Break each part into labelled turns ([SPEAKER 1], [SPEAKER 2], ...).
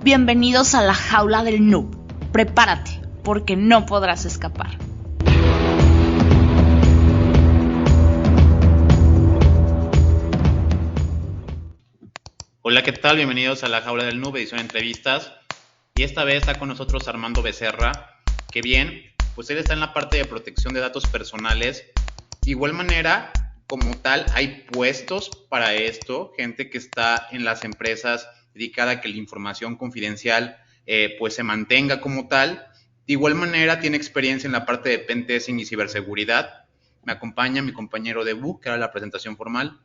[SPEAKER 1] Bienvenidos a la jaula del noob. Prepárate, porque no podrás escapar.
[SPEAKER 2] Hola, ¿qué tal? Bienvenidos a la jaula del noob, edición de entrevistas. Y esta vez está con nosotros Armando Becerra, que bien, pues él está en la parte de protección de datos personales. De igual manera, como tal, hay puestos para esto, gente que está en las empresas dedicada a que la información confidencial pues se mantenga como tal. De igual manera, tiene experiencia en la parte de pentesting y ciberseguridad. Me acompaña mi compañero de Book, que era la presentación formal.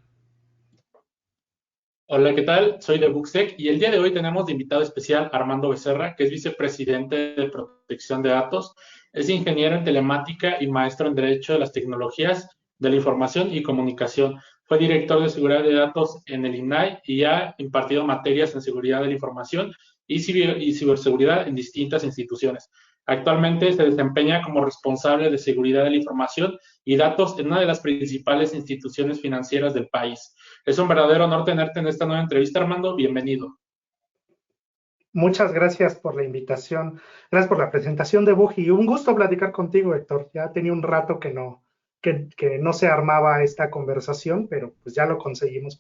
[SPEAKER 3] Hola, ¿qué tal? Soy de Buxtec y el día de hoy tenemos de invitado especial a Armando Becerra, que es vicepresidente de protección de datos, es ingeniero en telemática y maestro en Derecho de las Tecnologías de la Información y Comunicación. Fue director de seguridad de datos en el INAI y ha impartido materias en seguridad de la información y ciberseguridad en distintas instituciones. Actualmente se desempeña como responsable de seguridad de la información y datos en una de las principales instituciones financieras del país. Es un verdadero honor tenerte en esta nueva entrevista, Armando. Bienvenido.
[SPEAKER 4] Muchas gracias por la invitación. Gracias por la presentación de Buji. Un gusto platicar contigo, Héctor. Ya tenía un rato que no se armaba esta conversación, pero pues ya lo conseguimos.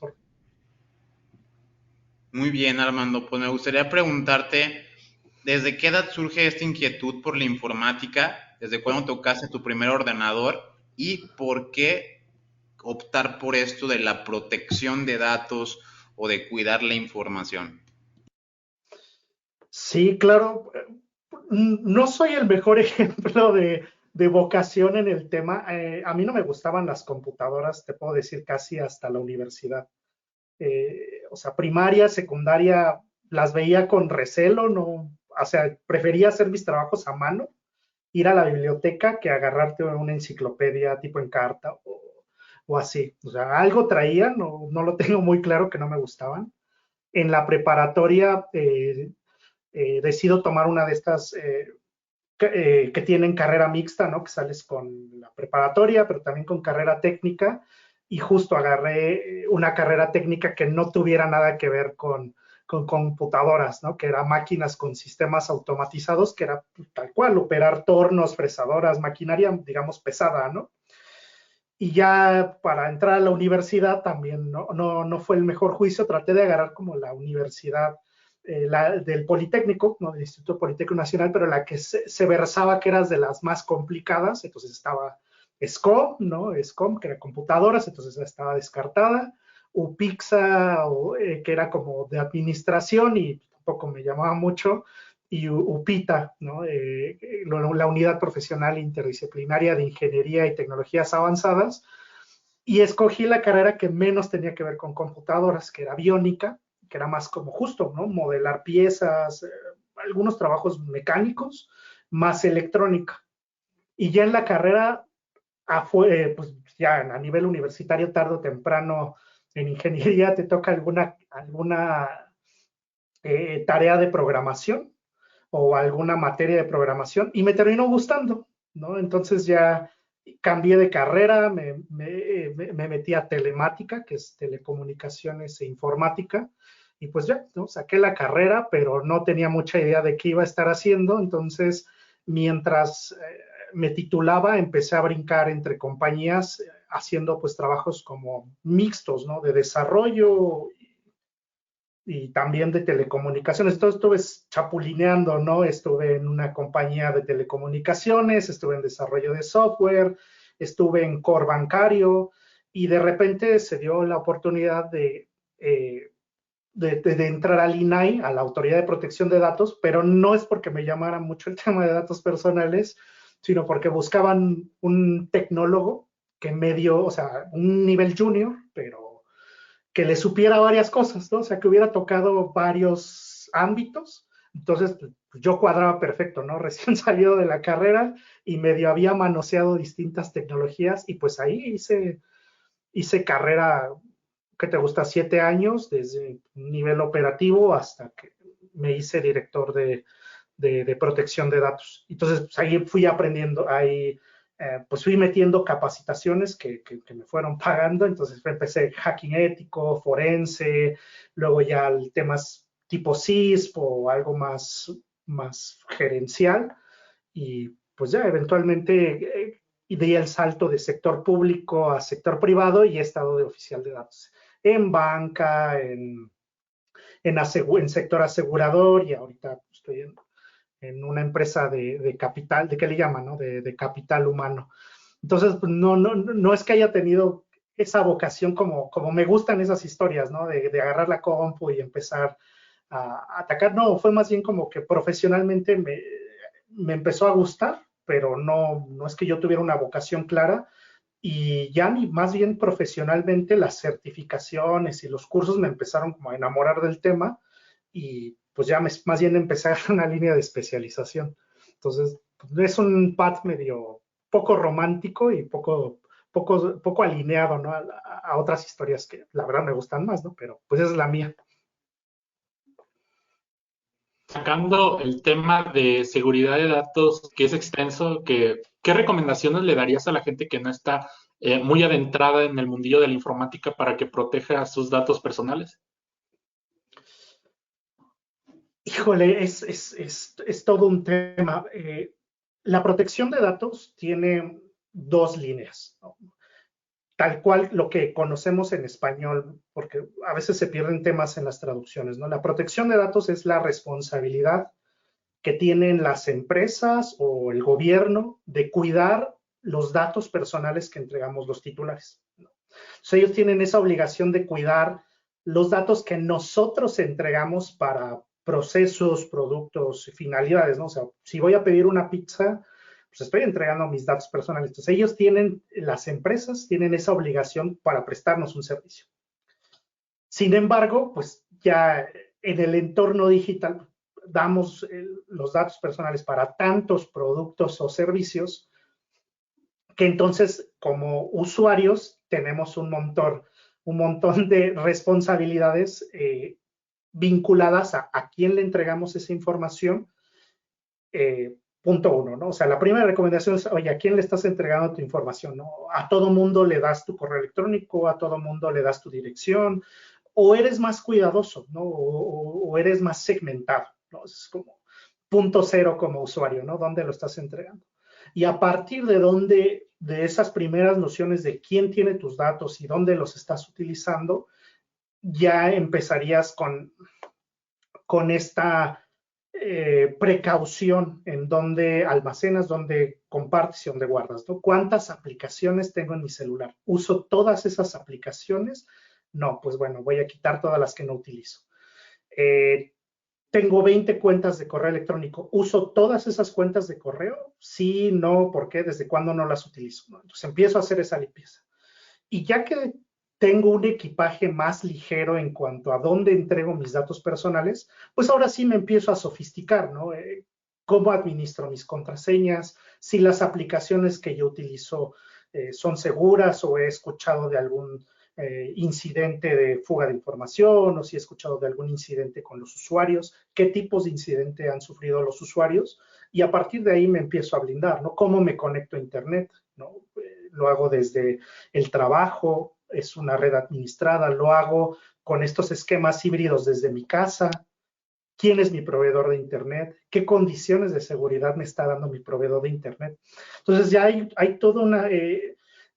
[SPEAKER 2] Muy bien, Armando. Pues me gustaría preguntarte, ¿desde qué edad surge esta inquietud por la informática? ¿Desde cuándo tocaste tu primer ordenador? ¿Y por qué optar por esto de la protección de datos o de cuidar la información?
[SPEAKER 4] Sí, claro. No soy el mejor ejemplo de vocación en el tema. A mí no me gustaban las computadoras, te puedo decir, casi hasta la universidad. O sea, primaria, secundaria, las veía con recelo, no, o sea, prefería hacer mis trabajos a mano, ir a la biblioteca que agarrarte una enciclopedia tipo en carta o así. O sea, algo traía, no lo tengo muy claro que no me gustaban. En la preparatoria decido tomar una de estas que tienen carrera mixta, ¿no? Que sales con la preparatoria, pero también con carrera técnica, y justo agarré una carrera técnica que no tuviera nada que ver con computadoras, ¿no? Que era máquinas con sistemas automatizados, que era tal cual, operar tornos, fresadoras, maquinaria, digamos, pesada, ¿no? Y ya para entrar a la universidad también no fue el mejor juicio, traté de agarrar como la universidad del Politécnico, ¿no? Del Instituto Politécnico Nacional, pero la que se versaba que era de las más complicadas, entonces estaba SCOM, ¿no? SCOM, que era computadoras, entonces estaba descartada, UPIXA, que era como de administración y tampoco me llamaba mucho, y UPITA, ¿no? La Unidad Profesional Interdisciplinaria de Ingeniería y Tecnologías Avanzadas, y escogí la carrera que menos tenía que ver con computadoras, que era aviónica, que era más como justo, ¿no? Modelar piezas, algunos trabajos mecánicos, más electrónica. Y ya en la carrera, pues ya a nivel universitario, tarde o temprano, en ingeniería te toca alguna tarea de programación o alguna materia de programación y me terminó gustando, ¿no? Entonces ya cambié de carrera, me metí a telemática, que es telecomunicaciones e informática, y pues ya, ¿no? Saqué la carrera, pero no tenía mucha idea de qué iba a estar haciendo, entonces mientras me titulaba, empecé a brincar entre compañías haciendo pues trabajos como mixtos, ¿no? De desarrollo y también de telecomunicaciones. Entonces estuve chapulineando, ¿no? Estuve en una compañía de telecomunicaciones, estuve en desarrollo de software, estuve en core bancario y de repente se dio la oportunidad de entrar al INAI, a la Autoridad de Protección de Datos, pero no es porque me llamara mucho el tema de datos personales, sino porque buscaban un tecnólogo que medio, o sea, un nivel junior, pero que le supiera varias cosas, ¿no? O sea, que hubiera tocado varios ámbitos. Entonces, pues, yo cuadraba perfecto, ¿no? Recién salido de la carrera y medio había manoseado distintas tecnologías y pues ahí hice carrera, ¿qué te gusta? 7 años, desde un nivel operativo hasta que me hice director de protección de datos. Entonces, pues ahí fui aprendiendo, ahí pues fui metiendo capacitaciones que me fueron pagando, entonces empecé hacking ético, forense, luego ya temas tipo CISP o algo más gerencial, y pues ya eventualmente di el salto de sector público a sector privado y he estado de oficial de datos en banca, en sector asegurador, y ahorita estoy en una empresa de capital, ¿de qué le llaman, no? De capital humano. Entonces, pues, no es que haya tenido esa vocación como me gustan esas historias, ¿no? De agarrar la compu y empezar a atacar. No, fue más bien como que profesionalmente me empezó a gustar, pero no es que yo tuviera una vocación clara, y ya más bien profesionalmente las certificaciones y los cursos me empezaron como a enamorar del tema, y pues ya más bien empecé a hacer una línea de especialización. Entonces, pues, es un path medio poco romántico y poco alineado, ¿no? A otras historias que la verdad me gustan más, ¿no? Pero pues esa es la mía.
[SPEAKER 3] Sacando el tema de seguridad de datos, que es extenso, ¿qué recomendaciones le darías a la gente que no está muy adentrada en el mundillo de la informática para que proteja sus datos personales?
[SPEAKER 4] Híjole, es todo un tema. La protección de datos tiene dos líneas, ¿no? Tal cual lo que conocemos en español, porque a veces se pierden temas en las traducciones, ¿no? La protección de datos es la responsabilidad que tienen las empresas o el gobierno de cuidar los datos personales que entregamos los titulares, ¿no? Entonces, ellos tienen esa obligación de cuidar los datos que nosotros entregamos para procesos, productos, finalidades, ¿no? O sea, si voy a pedir una pizza, pues estoy entregando mis datos personales. Entonces, ellos tienen, las empresas tienen esa obligación para prestarnos un servicio. Sin embargo, pues ya en el entorno digital damos los datos personales para tantos productos o servicios que entonces como usuarios tenemos un montón de responsabilidades vinculadas a quién le entregamos esa información. Punto uno, ¿no? O sea, la primera recomendación es, oye, ¿a quién le estás entregando tu información, no? A todo mundo le das tu correo electrónico, a todo mundo le das tu dirección, o eres más cuidadoso, ¿no? O eres más segmentado, ¿no? Es como punto cero como usuario, ¿no? ¿Dónde lo estás entregando? Y a partir de esas primeras nociones de quién tiene tus datos y dónde los estás utilizando, ya empezarías con esta precaución en dónde almacenas, dónde compartes y dónde guardas, ¿no? ¿Cuántas aplicaciones tengo en mi celular? ¿Uso todas esas aplicaciones? No, pues bueno, voy a quitar todas las que no utilizo. Tengo 20 cuentas de correo electrónico. ¿Uso todas esas cuentas de correo? Sí, no, ¿por qué? ¿Desde cuándo no las utilizo? ¿No? Entonces empiezo a hacer esa limpieza. Y ya que tengo un equipaje más ligero en cuanto a dónde entrego mis datos personales, pues ahora sí me empiezo a sofisticar, ¿no? ¿Cómo administro mis contraseñas? Si las aplicaciones que yo utilizo son seguras, o he escuchado de algún incidente de fuga de información, o si he escuchado de algún incidente con los usuarios, qué tipos de incidente han sufrido los usuarios, y a partir de ahí me empiezo a blindar, ¿no? ¿Cómo me conecto a Internet? ¿No? Lo hago desde el trabajo, es una red administrada, lo hago con estos esquemas híbridos desde mi casa. ¿Quién es mi proveedor de Internet? ¿Qué condiciones de seguridad me está dando mi proveedor de Internet? Entonces ya hay toda una,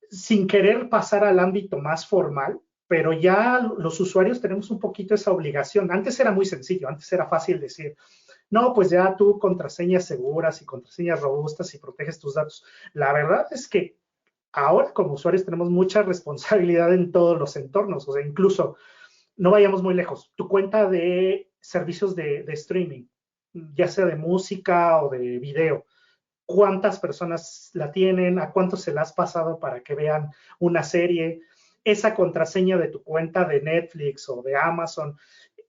[SPEAKER 4] sin querer pasar al ámbito más formal, pero ya los usuarios tenemos un poquito esa obligación. Antes era muy sencillo, antes era fácil decir, no, pues ya tú contraseñas seguras y contraseñas robustas y proteges tus datos. La verdad es que ahora como usuarios tenemos mucha responsabilidad en todos los entornos, o sea, incluso no vayamos muy lejos, tu cuenta de servicios de streaming, ya sea de música o de video, ¿cuántas personas la tienen? ¿A cuántos se la has pasado para que vean una serie? Esa contraseña de tu cuenta de Netflix o de Amazon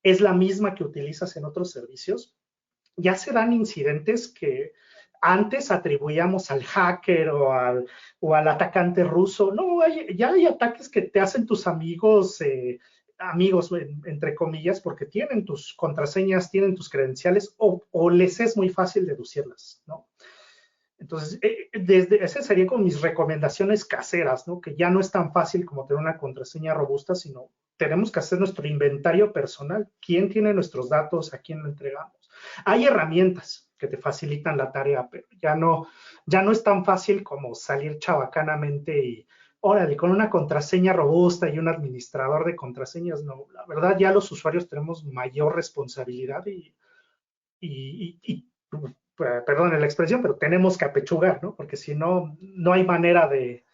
[SPEAKER 4] es la misma que utilizas en otros servicios. Ya se dan incidentes que antes atribuíamos al hacker o al atacante ruso. No, ya hay ataques que te hacen tus amigos, amigos entre comillas, porque tienen tus contraseñas, tienen tus credenciales, o les es muy fácil deducirlas, ¿no? Entonces, esas serían como mis recomendaciones caseras, ¿no? Que ya no es tan fácil como tener una contraseña robusta, sino tenemos que hacer nuestro inventario personal. ¿Quién tiene nuestros datos? ¿A quién lo entregamos? Hay herramientas que te facilitan la tarea, pero ya no es tan fácil como salir chabacanamente y, órale, con una contraseña robusta y un administrador de contraseñas. No, la verdad ya los usuarios tenemos mayor responsabilidad y perdón la expresión, pero tenemos que apechugar, ¿no? Porque si no, no hay manera de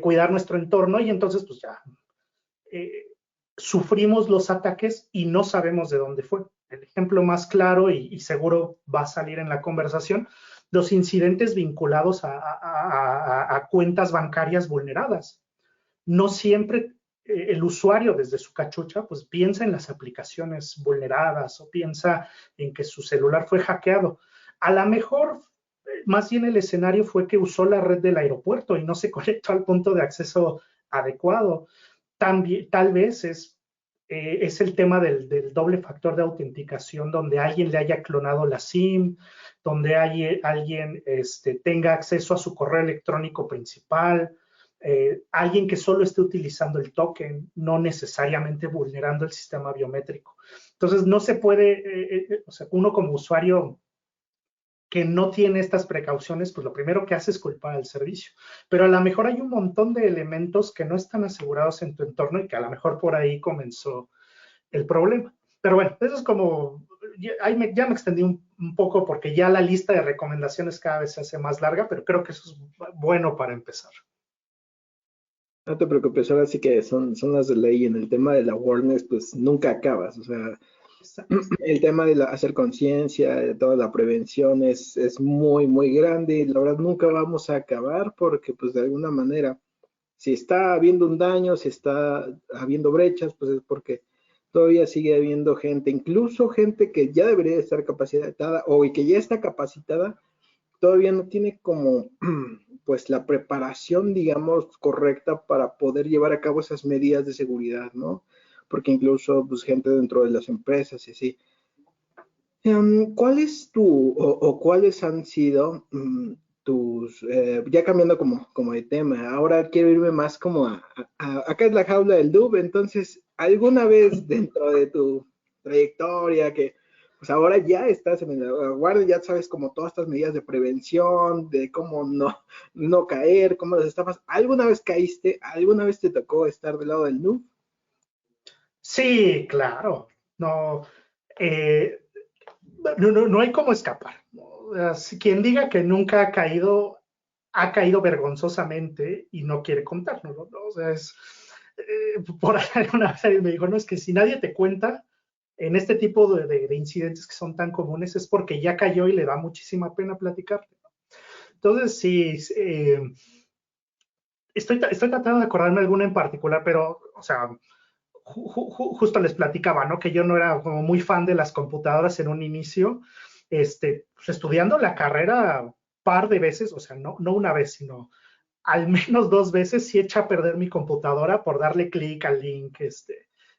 [SPEAKER 4] cuidar nuestro entorno y entonces pues ya sufrimos los ataques y no sabemos de dónde fue. El ejemplo más claro y seguro va a salir en la conversación, los incidentes vinculados a cuentas bancarias vulneradas. No siempre el usuario desde su cachucha pues piensa en las aplicaciones vulneradas o piensa en que su celular fue hackeado. A lo mejor más bien el escenario fue que usó la red del aeropuerto y no se conectó al punto de acceso adecuado. También, tal vez es el tema del doble factor de autenticación, donde alguien le haya clonado la SIM, donde alguien tenga acceso a su correo electrónico principal, alguien que solo esté utilizando el token, no necesariamente vulnerando el sistema biométrico. Entonces, no se puede, o sea, uno como usuario que no tiene estas precauciones, pues lo primero que hace es culpar al servicio. Pero a lo mejor hay un montón de elementos que no están asegurados en tu entorno y que a lo mejor por ahí comenzó el problema. Pero bueno, eso es como, ya me extendí un poco porque ya la lista de recomendaciones cada vez se hace más larga, pero creo que eso es bueno para empezar.
[SPEAKER 5] No te preocupes, ahora sí que son las de ley. En el tema de la awareness, pues nunca acabas. O sea, el tema de hacer conciencia, de toda la prevención es muy, muy grande y la verdad nunca vamos a acabar porque pues de alguna manera, si está habiendo un daño, si está habiendo brechas, pues es porque todavía sigue habiendo gente, incluso gente que ya debería estar capacitada o que ya está capacitada, todavía no tiene como pues la preparación, digamos, correcta para poder llevar a cabo esas medidas de seguridad, ¿no? Porque incluso pues gente dentro de las empresas y así. ¿Cuál es o cuáles han sido tus, ya cambiando como de tema, ahora quiero irme más como acá es la jaula del Dub, entonces, ¿alguna vez dentro de tu trayectoria que pues ahora ya estás en el guardia, ya sabes como todas estas medidas de prevención, de cómo no caer, cómo las estafas, ¿alguna vez caíste? ¿Alguna vez te tocó estar del lado del noob?
[SPEAKER 4] Sí, claro. No, no hay cómo escapar. Quien diga que nunca ha caído vergonzosamente y no quiere contárnoslo, ¿no? O sea, por ahí una vez alguien me dijo, no, es que si nadie te cuenta en este tipo de incidentes que son tan comunes es porque ya cayó y le da muchísima pena platicar. Entonces, sí, estoy tratando de acordarme alguna en particular, pero, o sea, justo les platicaba, ¿no? Que yo no era como muy fan de las computadoras en un inicio, pues estudiando la carrera par de veces, o sea, no una vez, sino al menos 2 veces sí eché a perder mi computadora por darle clic al link,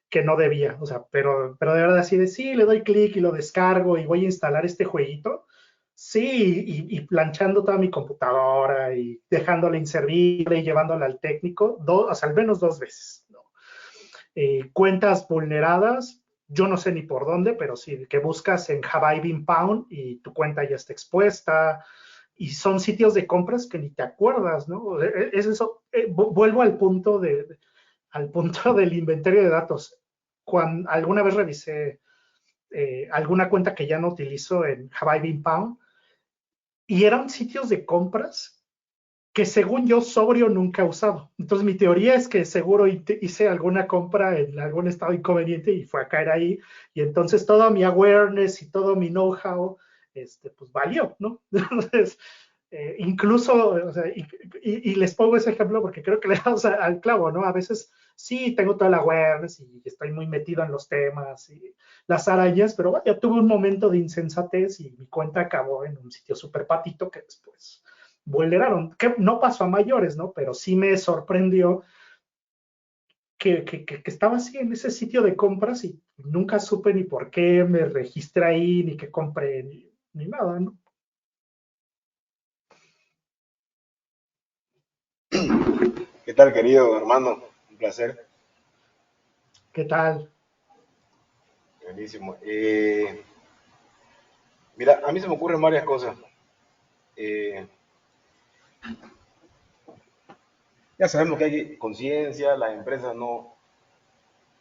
[SPEAKER 4] que no debía, o sea, pero de verdad así de sí, le doy clic y lo descargo y voy a instalar este jueguito, sí, y planchando toda mi computadora y dejándola inservible y llevándola al técnico, o sea, al menos 2 veces, ¿no? Cuentas vulneradas, yo no sé ni por dónde, pero sí, que buscas en Have I Been Pwned y tu cuenta ya está expuesta, y son sitios de compras que ni te acuerdas, ¿no? Es eso, vuelvo al punto del inventario de datos. Cuando alguna vez revisé alguna cuenta que ya no utilizo en Have I Been Pwned, y eran sitios de compras que según yo sobrio nunca he usado. Entonces mi teoría es que seguro hice alguna compra en algún estado inconveniente y fue a caer ahí, y entonces todo mi awareness y todo mi know-how, pues valió, ¿no? Entonces, incluso, o sea, y les pongo ese ejemplo porque creo que le damos al clavo, ¿no? A veces sí tengo toda la awareness y estoy muy metido en los temas y las arañas, pero bueno, tuve un momento de insensatez y mi cuenta acabó en un sitio súper patito que después vulneraron, que no pasó a mayores, ¿no? Pero sí me sorprendió que estaba así en ese sitio de compras y nunca supe ni por qué me registré ahí, ni qué compré, ni nada, ¿no?
[SPEAKER 6] ¿Qué tal, querido hermano? Un placer.
[SPEAKER 4] ¿Qué tal?
[SPEAKER 6] Buenísimo. Mira, a mí se me ocurren varias cosas. Eh, ya sabemos que hay conciencia, las empresas no,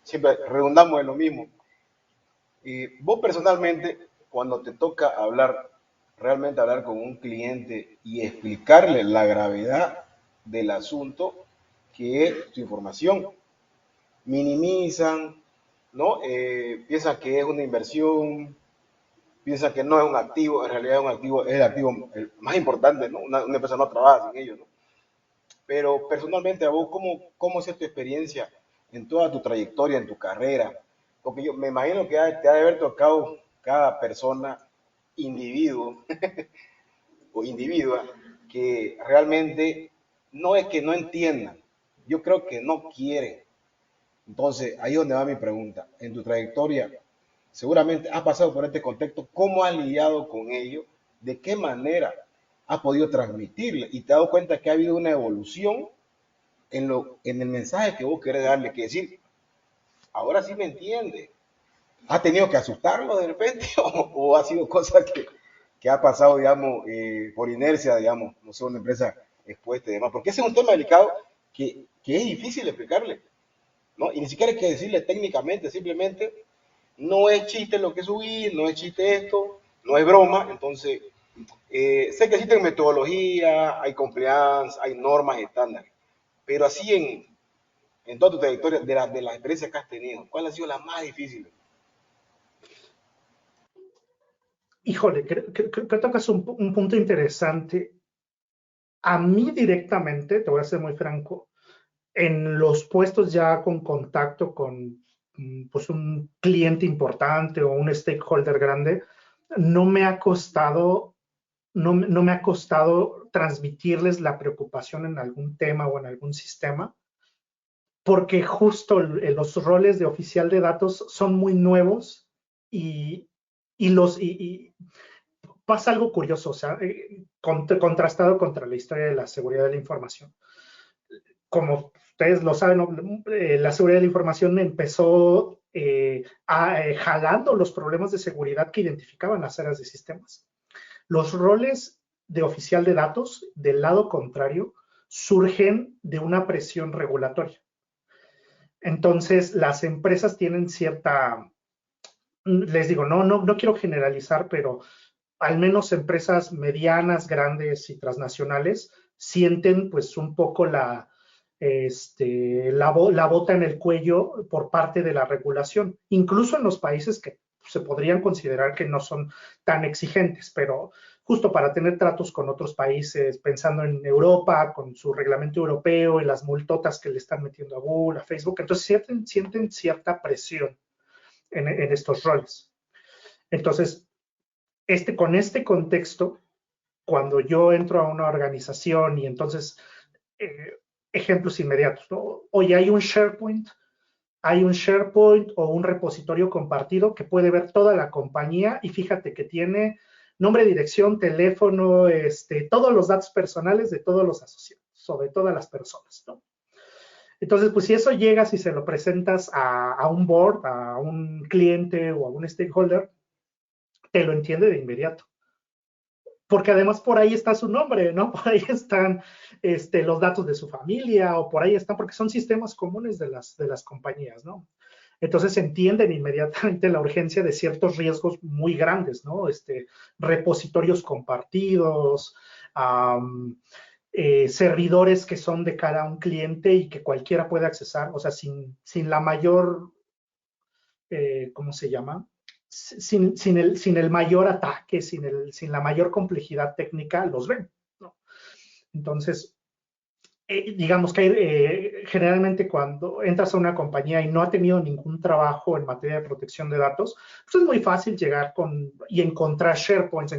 [SPEAKER 6] siempre redundamos en lo mismo. Y vos personalmente, cuando te toca hablar, realmente hablar con un cliente y explicarle la gravedad del asunto, que es tu información, minimizan, ¿no? Piensan que es una inversión, piensan que no es un activo, en realidad es un activo, es el activo más importante, ¿no? Una empresa no trabaja sin ello, ¿no? Pero personalmente, a vos, ¿cómo es tu experiencia en toda tu trayectoria, en tu carrera? Porque yo me imagino que te ha de haber tocado cada persona, individuo o individua, que realmente no es que no entiendan, yo creo que no quieren. Entonces, ahí es donde va mi pregunta. En tu trayectoria, seguramente has pasado por este contexto, ¿cómo has lidiado con ello? ¿De qué manera has podido transmitirle? Y te has dado cuenta que ha habido una evolución en el mensaje que vos querés darle, que decir, ahora sí me entiende. ¿Ha tenido que asustarlo de repente o ha sido cosa que ha pasado, digamos, por inercia, digamos, no sé, una empresa expuesta y demás? Porque ese es un tema delicado que es difícil explicarle, ¿no? Y ni siquiera hay que decirle técnicamente, simplemente no es chiste lo que subí, no es chiste esto, no es broma. Entonces, sé que existen metodologías, hay compliance, hay normas estándares, pero así en toda tu trayectoria, de las experiencias que has tenido, ¿cuál ha sido la más difícil?
[SPEAKER 4] Híjole, creo que tocas un punto interesante. A mí directamente, te voy a ser muy franco, en los puestos ya con contacto con pues un cliente importante o un stakeholder grande, no me ha costado, no me ha costado transmitirles la preocupación en algún tema o en algún sistema, porque justo los roles de oficial de datos son muy nuevos y, y pasa algo curioso, o sea, contrastado contra la historia de la seguridad de la información. Como ustedes lo saben, la seguridad de la información empezó jalando los problemas de seguridad que identificaban las áreas de sistemas. Los roles de oficial de datos, del lado contrario, surgen de una presión regulatoria. Entonces, las empresas tienen cierta, les digo, no quiero generalizar, pero al menos empresas medianas, grandes y transnacionales sienten pues un poco la bota en el cuello por parte de la regulación, incluso en los países que se podrían considerar que no son tan exigentes, pero justo para tener tratos con otros países, pensando en Europa, con su reglamento europeo y las multotas que le están metiendo a Google, a Facebook, entonces sienten cierta presión en estos roles. Entonces, con este contexto, cuando yo entro a una organización y entonces, ejemplos inmediatos, ¿no? Oye, hay un SharePoint o un repositorio compartido que puede ver toda la compañía y fíjate que tiene nombre, dirección, teléfono, todos los datos personales de todos los asociados o de todas las personas, ¿no? Entonces, pues si eso llegas y se lo presentas a un board, a un cliente o a un stakeholder, te lo entiende de inmediato. Porque además por ahí está su nombre, ¿no? Por ahí están los datos de su familia o por ahí están, porque son sistemas comunes de las compañías, ¿no? Entonces entienden inmediatamente la urgencia de ciertos riesgos muy grandes, ¿no? Repositorios compartidos, servidores que son de cara a un cliente y que cualquiera puede accesar, o sea, sin la mayor, ¿cómo se llama? Sin el mayor ataque, sin la mayor complejidad técnica, los ven, ¿no? Entonces, digamos que generalmente cuando entras a una compañía y no ha tenido ningún trabajo en materia de protección de datos, pues es muy fácil llegar y encontrar SharePoints,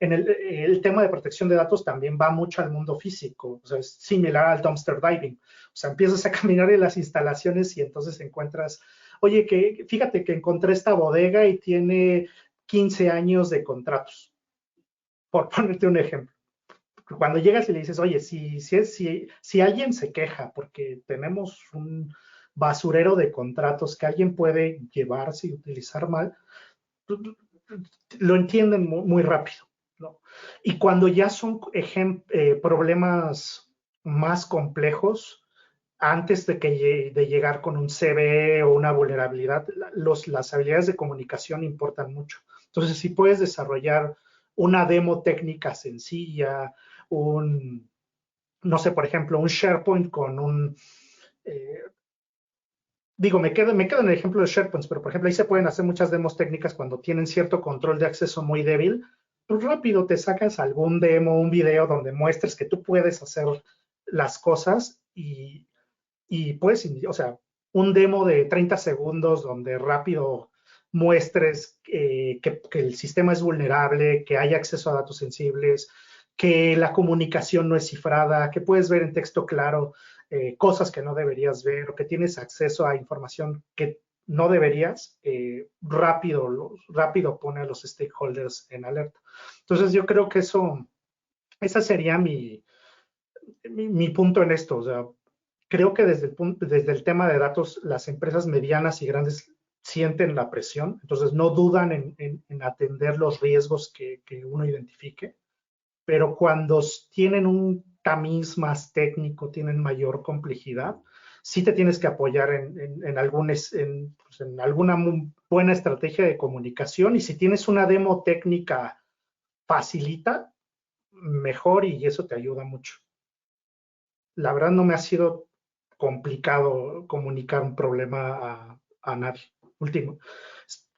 [SPEAKER 4] el tema de protección de datos también va mucho al mundo físico, o sea, es similar al dumpster diving, o sea, empiezas a caminar en las instalaciones y entonces encuentras, oye, fíjate que encontré esta bodega y tiene 15 años de contratos, por ponerte un ejemplo. Cuando llegas y le dices, oye, si alguien se queja porque tenemos basurero de contratos que alguien puede llevarse y utilizar mal, lo entienden muy rápido, ¿no? Y cuando ya son problemas más complejos, antes de llegar con un CVE o una vulnerabilidad, las habilidades de comunicación importan mucho. Entonces, si puedes desarrollar una demo técnica sencilla, no sé, por ejemplo, un SharePoint con me quedo en el ejemplo de SharePoint, pero por ejemplo, ahí se pueden hacer muchas demos técnicas cuando tienen cierto control de acceso muy débil. Pues rápido te sacas algún demo, un video donde muestres que tú puedes hacer las cosas y puedes, o sea, un demo de 30 segundos donde rápido muestres que el sistema es vulnerable, que hay acceso a datos sensibles, que la comunicación no es cifrada, que puedes ver en texto claro cosas que no deberías ver o que tienes acceso a información que no deberías, rápido pone a los stakeholders en alerta. Entonces yo creo que esa sería mi punto en esto. O sea, creo que desde el tema de datos, las empresas medianas y grandes sienten la presión, entonces no dudan en atender los riesgos que uno identifique, pero cuando tienen un tamiz más técnico, tienen mayor complejidad, sí te tienes que apoyar en alguna buena estrategia de comunicación, y si tienes una demo técnica facilita, mejor, y eso te ayuda mucho. La verdad no me ha sido complicado comunicar un problema a nadie. Último.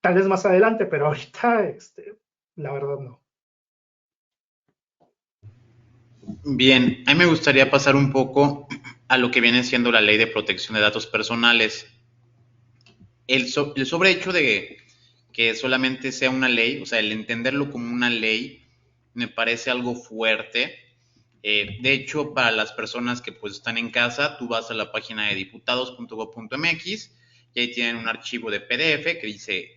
[SPEAKER 4] Tal vez más adelante, pero ahorita, la verdad no.
[SPEAKER 2] Bien, a mí me gustaría pasar un poco a lo que viene siendo la ley de protección de datos personales. El sobrehecho de que solamente sea una ley, o sea, el entenderlo como una ley, me parece algo fuerte. De hecho, para las personas que pues están en casa, tú vas a la página de diputados.gov.mx y ahí tienen un archivo de PDF que dice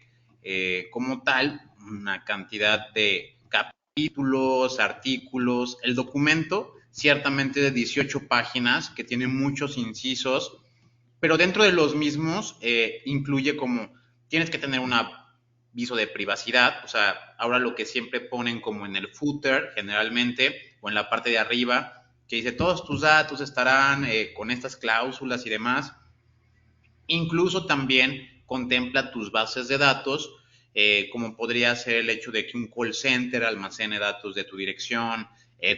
[SPEAKER 2] como tal una cantidad de capítulos, artículos. El documento ciertamente de 18 páginas que tiene muchos incisos, pero dentro de los mismos incluye como tienes que tener un aviso de privacidad, o sea, ahora lo que siempre ponen como en el footer generalmente o en la parte de arriba, que dice todos tus datos estarán con estas cláusulas y demás. Incluso también contempla tus bases de datos, como podría ser el hecho de que un call center almacene datos de tu dirección,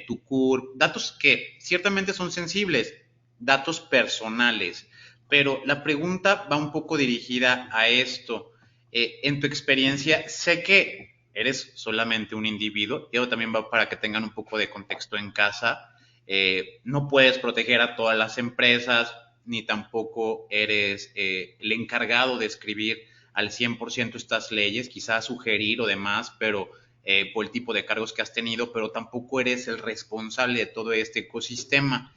[SPEAKER 2] tu CURP, datos que ciertamente son sensibles, datos personales. Pero la pregunta va un poco dirigida a esto. En tu experiencia, sé que eres solamente un individuo, y eso también va para que tengan un poco de contexto en casa. No puedes proteger a todas las empresas, ni tampoco eres el encargado de escribir al 100% estas leyes, quizás sugerir o demás, pero por el tipo de cargos que has tenido, pero tampoco eres el responsable de todo este ecosistema.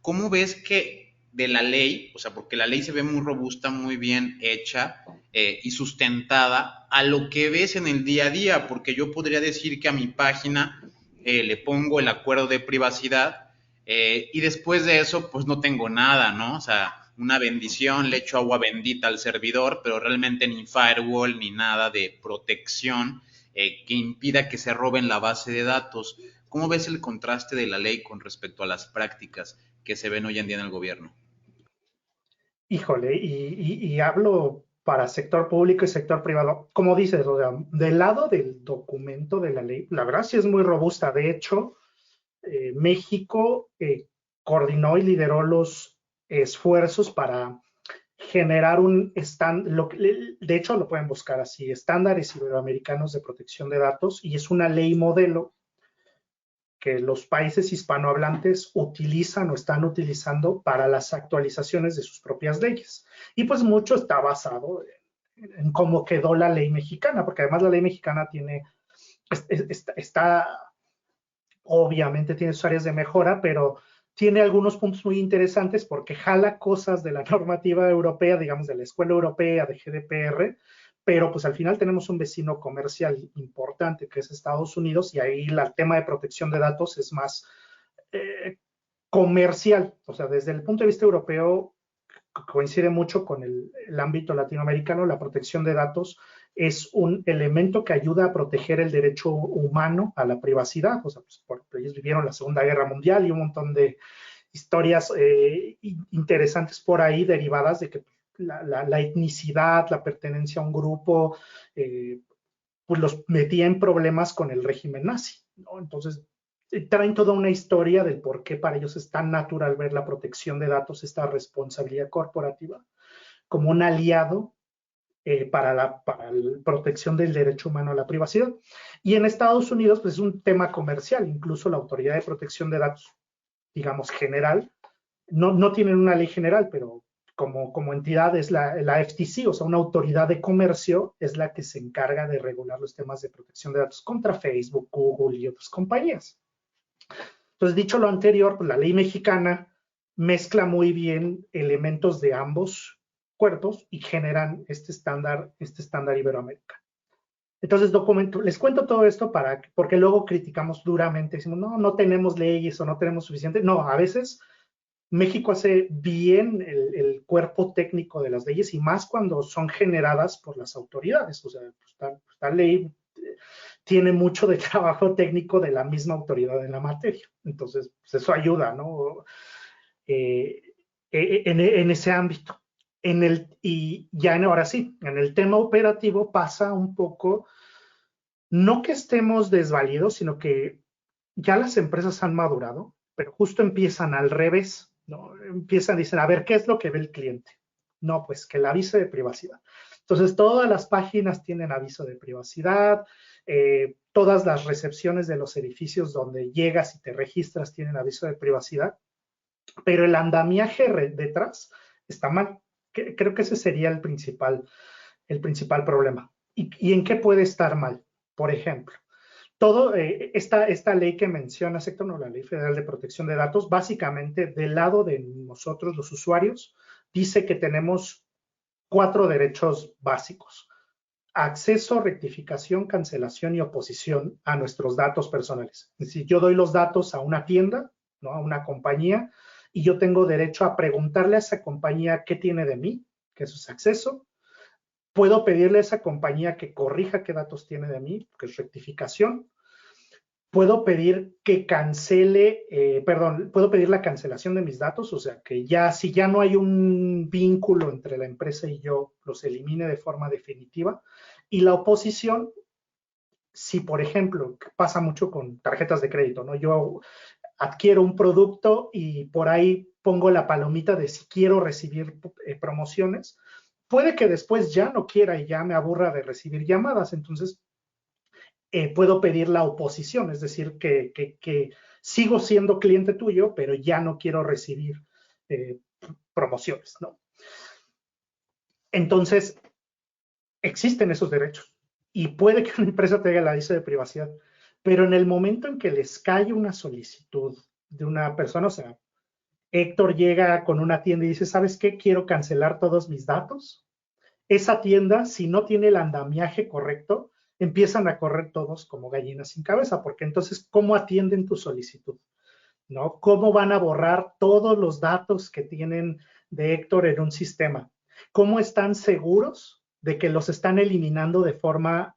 [SPEAKER 2] ¿Cómo ves que de la ley, o sea, porque la ley se ve muy robusta, muy bien hecha y sustentada, a lo que ves en el día a día? Porque yo podría decir que a mi página le pongo el acuerdo de privacidad y después de eso, pues no tengo nada, ¿no? O sea, una bendición, le echo agua bendita al servidor, pero realmente ni firewall ni nada de protección que impida que se roben la base de datos. ¿Cómo ves el contraste de la ley con respecto a las prácticas que se ven hoy en día en el gobierno?
[SPEAKER 4] Híjole, y hablo para sector público y sector privado. Como dices, o sea, del lado del documento de la ley, la verdad sí es muy robusta. De hecho, México coordinó y lideró los esfuerzos para generar un estándar, de hecho lo pueden buscar así, estándares iberoamericanos de protección de datos, y es una ley modelo que los países hispanohablantes utilizan o están utilizando para las actualizaciones de sus propias leyes. Y pues mucho está basado en cómo quedó la ley mexicana, porque además la ley mexicana obviamente tiene sus áreas de mejora, pero tiene algunos puntos muy interesantes porque jala cosas de la normativa europea, digamos de la escuela europea, de GDPR, pero pues al final tenemos un vecino comercial importante que es Estados Unidos, y ahí el tema de protección de datos es más comercial. O sea, desde el punto de vista europeo, coincide mucho con el ámbito latinoamericano. La protección de datos es un elemento que ayuda a proteger el derecho humano a la privacidad. O sea, pues, ellos vivieron la Segunda Guerra Mundial y un montón de historias interesantes por ahí derivadas de que la etnicidad, la pertenencia a un grupo, pues los metía en problemas con el régimen nazi, ¿no? Entonces, traen toda una historia del por qué para ellos es tan natural ver la protección de datos, esta responsabilidad corporativa, como un aliado para la protección del derecho humano a la privacidad. Y en Estados Unidos, pues es un tema comercial, incluso la Autoridad de Protección de Datos, digamos, general, no tienen una ley general, pero como entidad es la FTC, o sea, una autoridad de comercio es la que se encarga de regular los temas de protección de datos contra Facebook, Google y otras compañías. Entonces, dicho lo anterior, pues la ley mexicana mezcla muy bien elementos de ambos cuerpos y generan este estándar iberoamericano. Entonces, les cuento todo esto porque luego criticamos duramente, decimos, no tenemos leyes o no tenemos suficiente. No, a veces México hace bien el cuerpo técnico de las leyes y más cuando son generadas por las autoridades. O sea, esta ley tiene mucho de trabajo técnico de la misma autoridad en la materia. Entonces, pues eso ayuda, ¿no? En ese ámbito. Y ya ahora sí, en el tema operativo pasa un poco, no que estemos desvalidos, sino que ya las empresas han madurado, pero justo empiezan al revés, ¿no? Dicen, a ver, ¿qué es lo que ve el cliente? No, pues que el aviso de privacidad. Entonces, todas las páginas tienen aviso de privacidad, todas las recepciones de los edificios donde llegas y te registras tienen aviso de privacidad, pero el andamiaje detrás está mal. Creo que ese sería el principal problema. ¿Y en qué puede estar mal? Por ejemplo, esta ley que menciona, Héctor, no, la Ley Federal de Protección de Datos, básicamente del lado de nosotros, los usuarios, dice que tenemos 4 derechos básicos: acceso, rectificación, cancelación y oposición a nuestros datos personales. Es decir, yo doy los datos a una tienda, ¿no? A una compañía, y yo tengo derecho a preguntarle a esa compañía qué tiene de mí, que eso es acceso. Puedo pedirle a esa compañía que corrija qué datos tiene de mí, que es rectificación. Puedo pedir que puedo pedir la cancelación de mis datos, o sea, que si ya no hay un vínculo entre la empresa y yo, los elimine de forma definitiva. Y la oposición, si por ejemplo, pasa mucho con tarjetas de crédito, ¿no? Yo adquiero un producto y por ahí pongo la palomita de si quiero recibir promociones, puede que después ya no quiera y ya me aburra de recibir llamadas, entonces puedo pedir la oposición, es decir, que sigo siendo cliente tuyo, pero ya no quiero recibir promociones, ¿no? Entonces, existen esos derechos y puede que una empresa tenga el aviso de privacidad, pero en el momento en que les cae una solicitud de una persona, o sea, Héctor llega con una tienda y dice, ¿sabes qué? Quiero cancelar todos mis datos. Esa tienda, si no tiene el andamiaje correcto, empiezan a correr todos como gallinas sin cabeza, porque entonces, ¿cómo atienden tu solicitud? ¿No? ¿Cómo van a borrar todos los datos que tienen de Héctor en un sistema? ¿Cómo están seguros de que los están eliminando de forma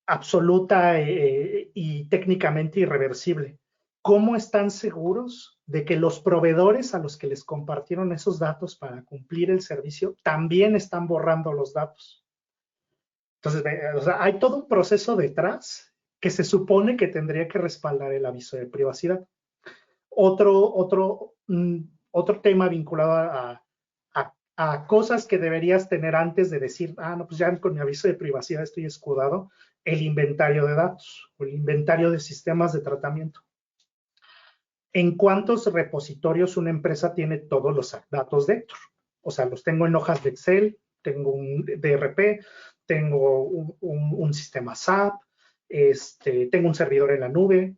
[SPEAKER 4] absoluta y técnicamente irreversible? ¿Cómo están seguros de que los proveedores a los que les compartieron esos datos para cumplir el servicio también están borrando los datos? Entonces, o sea, hay todo un proceso detrás que se supone que tendría que respaldar el aviso de privacidad. Otro tema vinculado a cosas que deberías tener antes de decir, no, pues ya con mi aviso de privacidad estoy escudado, el inventario de datos o el inventario de sistemas de tratamiento. ¿En cuántos repositorios una empresa tiene todos los datos de Héctor? O sea, los tengo en hojas de Excel, tengo un DRP, tengo un sistema SAP, tengo un servidor en la nube.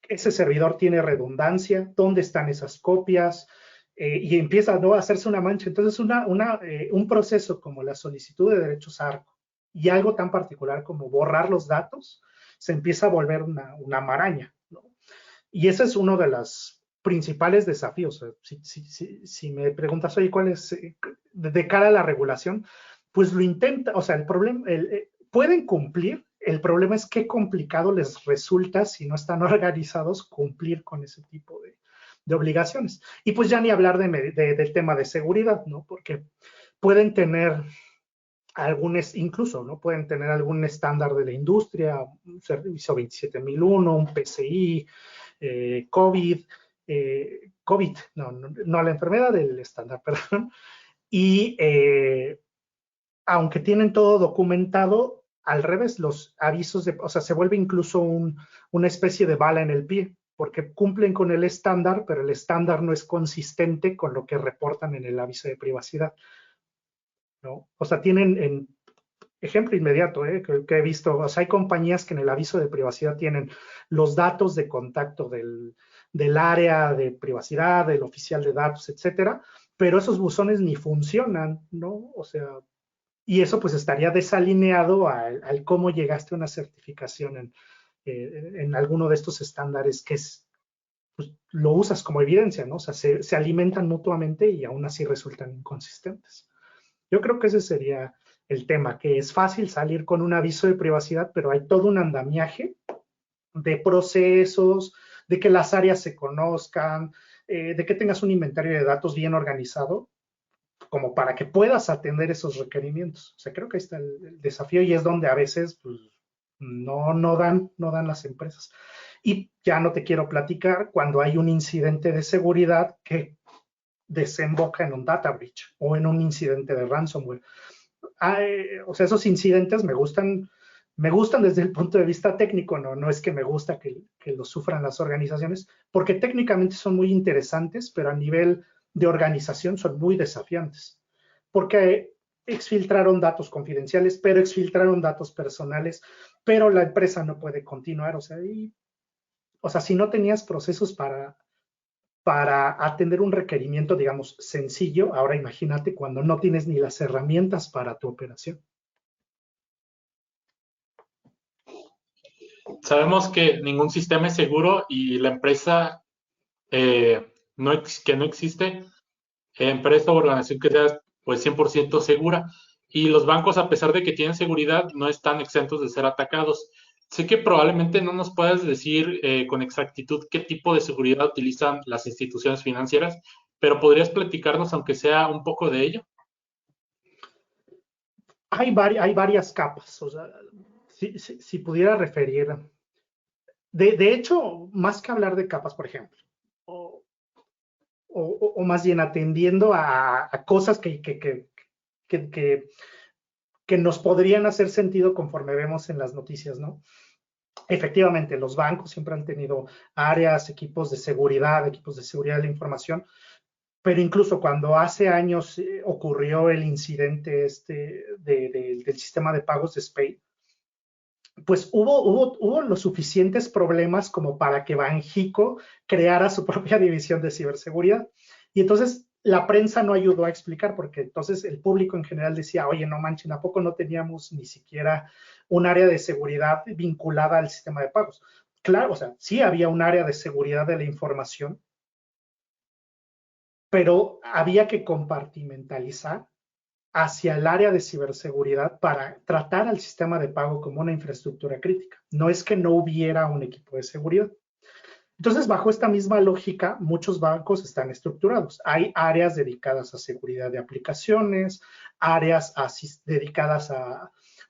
[SPEAKER 4] Ese servidor tiene redundancia, ¿dónde están esas copias? Y empieza, ¿no?, a hacerse una mancha. Entonces, un proceso como la solicitud de derechos ARCO y algo tan particular como borrar los datos, se empieza a volver una maraña, ¿no? Y ese es uno de los principales desafíos. Si me preguntas, oye, ¿cuál es de cara a la regulación? Pues lo intenta, o sea, el problema, pueden cumplir, el problema es qué complicado les resulta si no están organizados cumplir con ese tipo de obligaciones. Y pues ya ni hablar del tema de seguridad, ¿no? Porque pueden tener incluso, ¿no? Pueden tener algún estándar de la industria, un servicio 27001, un PCI, COVID, no la enfermedad del estándar, perdón. Y aunque tienen todo documentado, al revés, los avisos, o sea, se vuelve incluso una especie de bala en el pie, porque cumplen con el estándar, pero el estándar no es consistente con lo que reportan en el aviso de privacidad, ¿no? O sea, tienen, en ejemplo inmediato, que he visto, o sea, hay compañías que en el aviso de privacidad tienen los datos de contacto del área de privacidad, del oficial de datos, etcétera, pero esos buzones ni funcionan, ¿no? O sea, y eso pues estaría desalineado al cómo llegaste a una certificación en alguno de estos estándares que pues, lo usas como evidencia, ¿no? O sea, se alimentan mutuamente y aún así resultan inconsistentes. Yo creo que ese sería el tema, que es fácil salir con un aviso de privacidad, pero hay todo un andamiaje de procesos, de que las áreas se conozcan, de que tengas un inventario de datos bien organizado, como para que puedas atender esos requerimientos. O sea, creo que ahí está el desafío y es donde a veces pues, no dan las empresas. Y ya no te quiero platicar cuando hay un incidente de seguridad que desemboca en un data breach o en un incidente de ransomware. O sea, esos incidentes me gustan desde el punto de vista técnico, no es que me gusta que los sufran las organizaciones, porque técnicamente son muy interesantes, pero a nivel de organización son muy desafiantes, porque exfiltraron datos confidenciales, pero exfiltraron datos personales, pero la empresa no puede continuar, o sea, si no tenías procesos para atender un requerimiento, digamos, sencillo, ahora imagínate cuando no tienes ni las herramientas para tu operación.
[SPEAKER 3] Sabemos que ningún sistema es seguro y la empresa que no existe empresa o organización que sea pues 100% segura. Y los bancos, a pesar de que tienen seguridad, no están exentos de ser atacados. Sé que probablemente no nos puedas decir con exactitud qué tipo de seguridad utilizan las instituciones financieras, pero ¿podrías platicarnos, aunque sea un poco de ello?
[SPEAKER 4] Hay varias capas, o sea, si pudiera referir. De hecho, más que hablar de capas, por ejemplo, o más bien atendiendo a cosas que nos podrían hacer sentido conforme vemos en las noticias, ¿no? Efectivamente, los bancos siempre han tenido áreas, equipos de seguridad de la información, pero incluso cuando hace años ocurrió el incidente del sistema de pagos de SPEI, pues hubo los suficientes problemas como para que Banxico creara su propia división de ciberseguridad. Y entonces la prensa no ayudó a explicar, porque entonces el público en general decía, oye, no manchen, ¿a poco no teníamos ni siquiera un área de seguridad vinculada al sistema de pagos? Claro, o sea, sí había un área de seguridad de la información, pero había que compartimentalizar hacia el área de ciberseguridad para tratar al sistema de pago como una infraestructura crítica. No es que no hubiera un equipo de seguridad. Entonces, bajo esta misma lógica, muchos bancos están estructurados. Hay áreas dedicadas a seguridad de aplicaciones, áreas dedicadas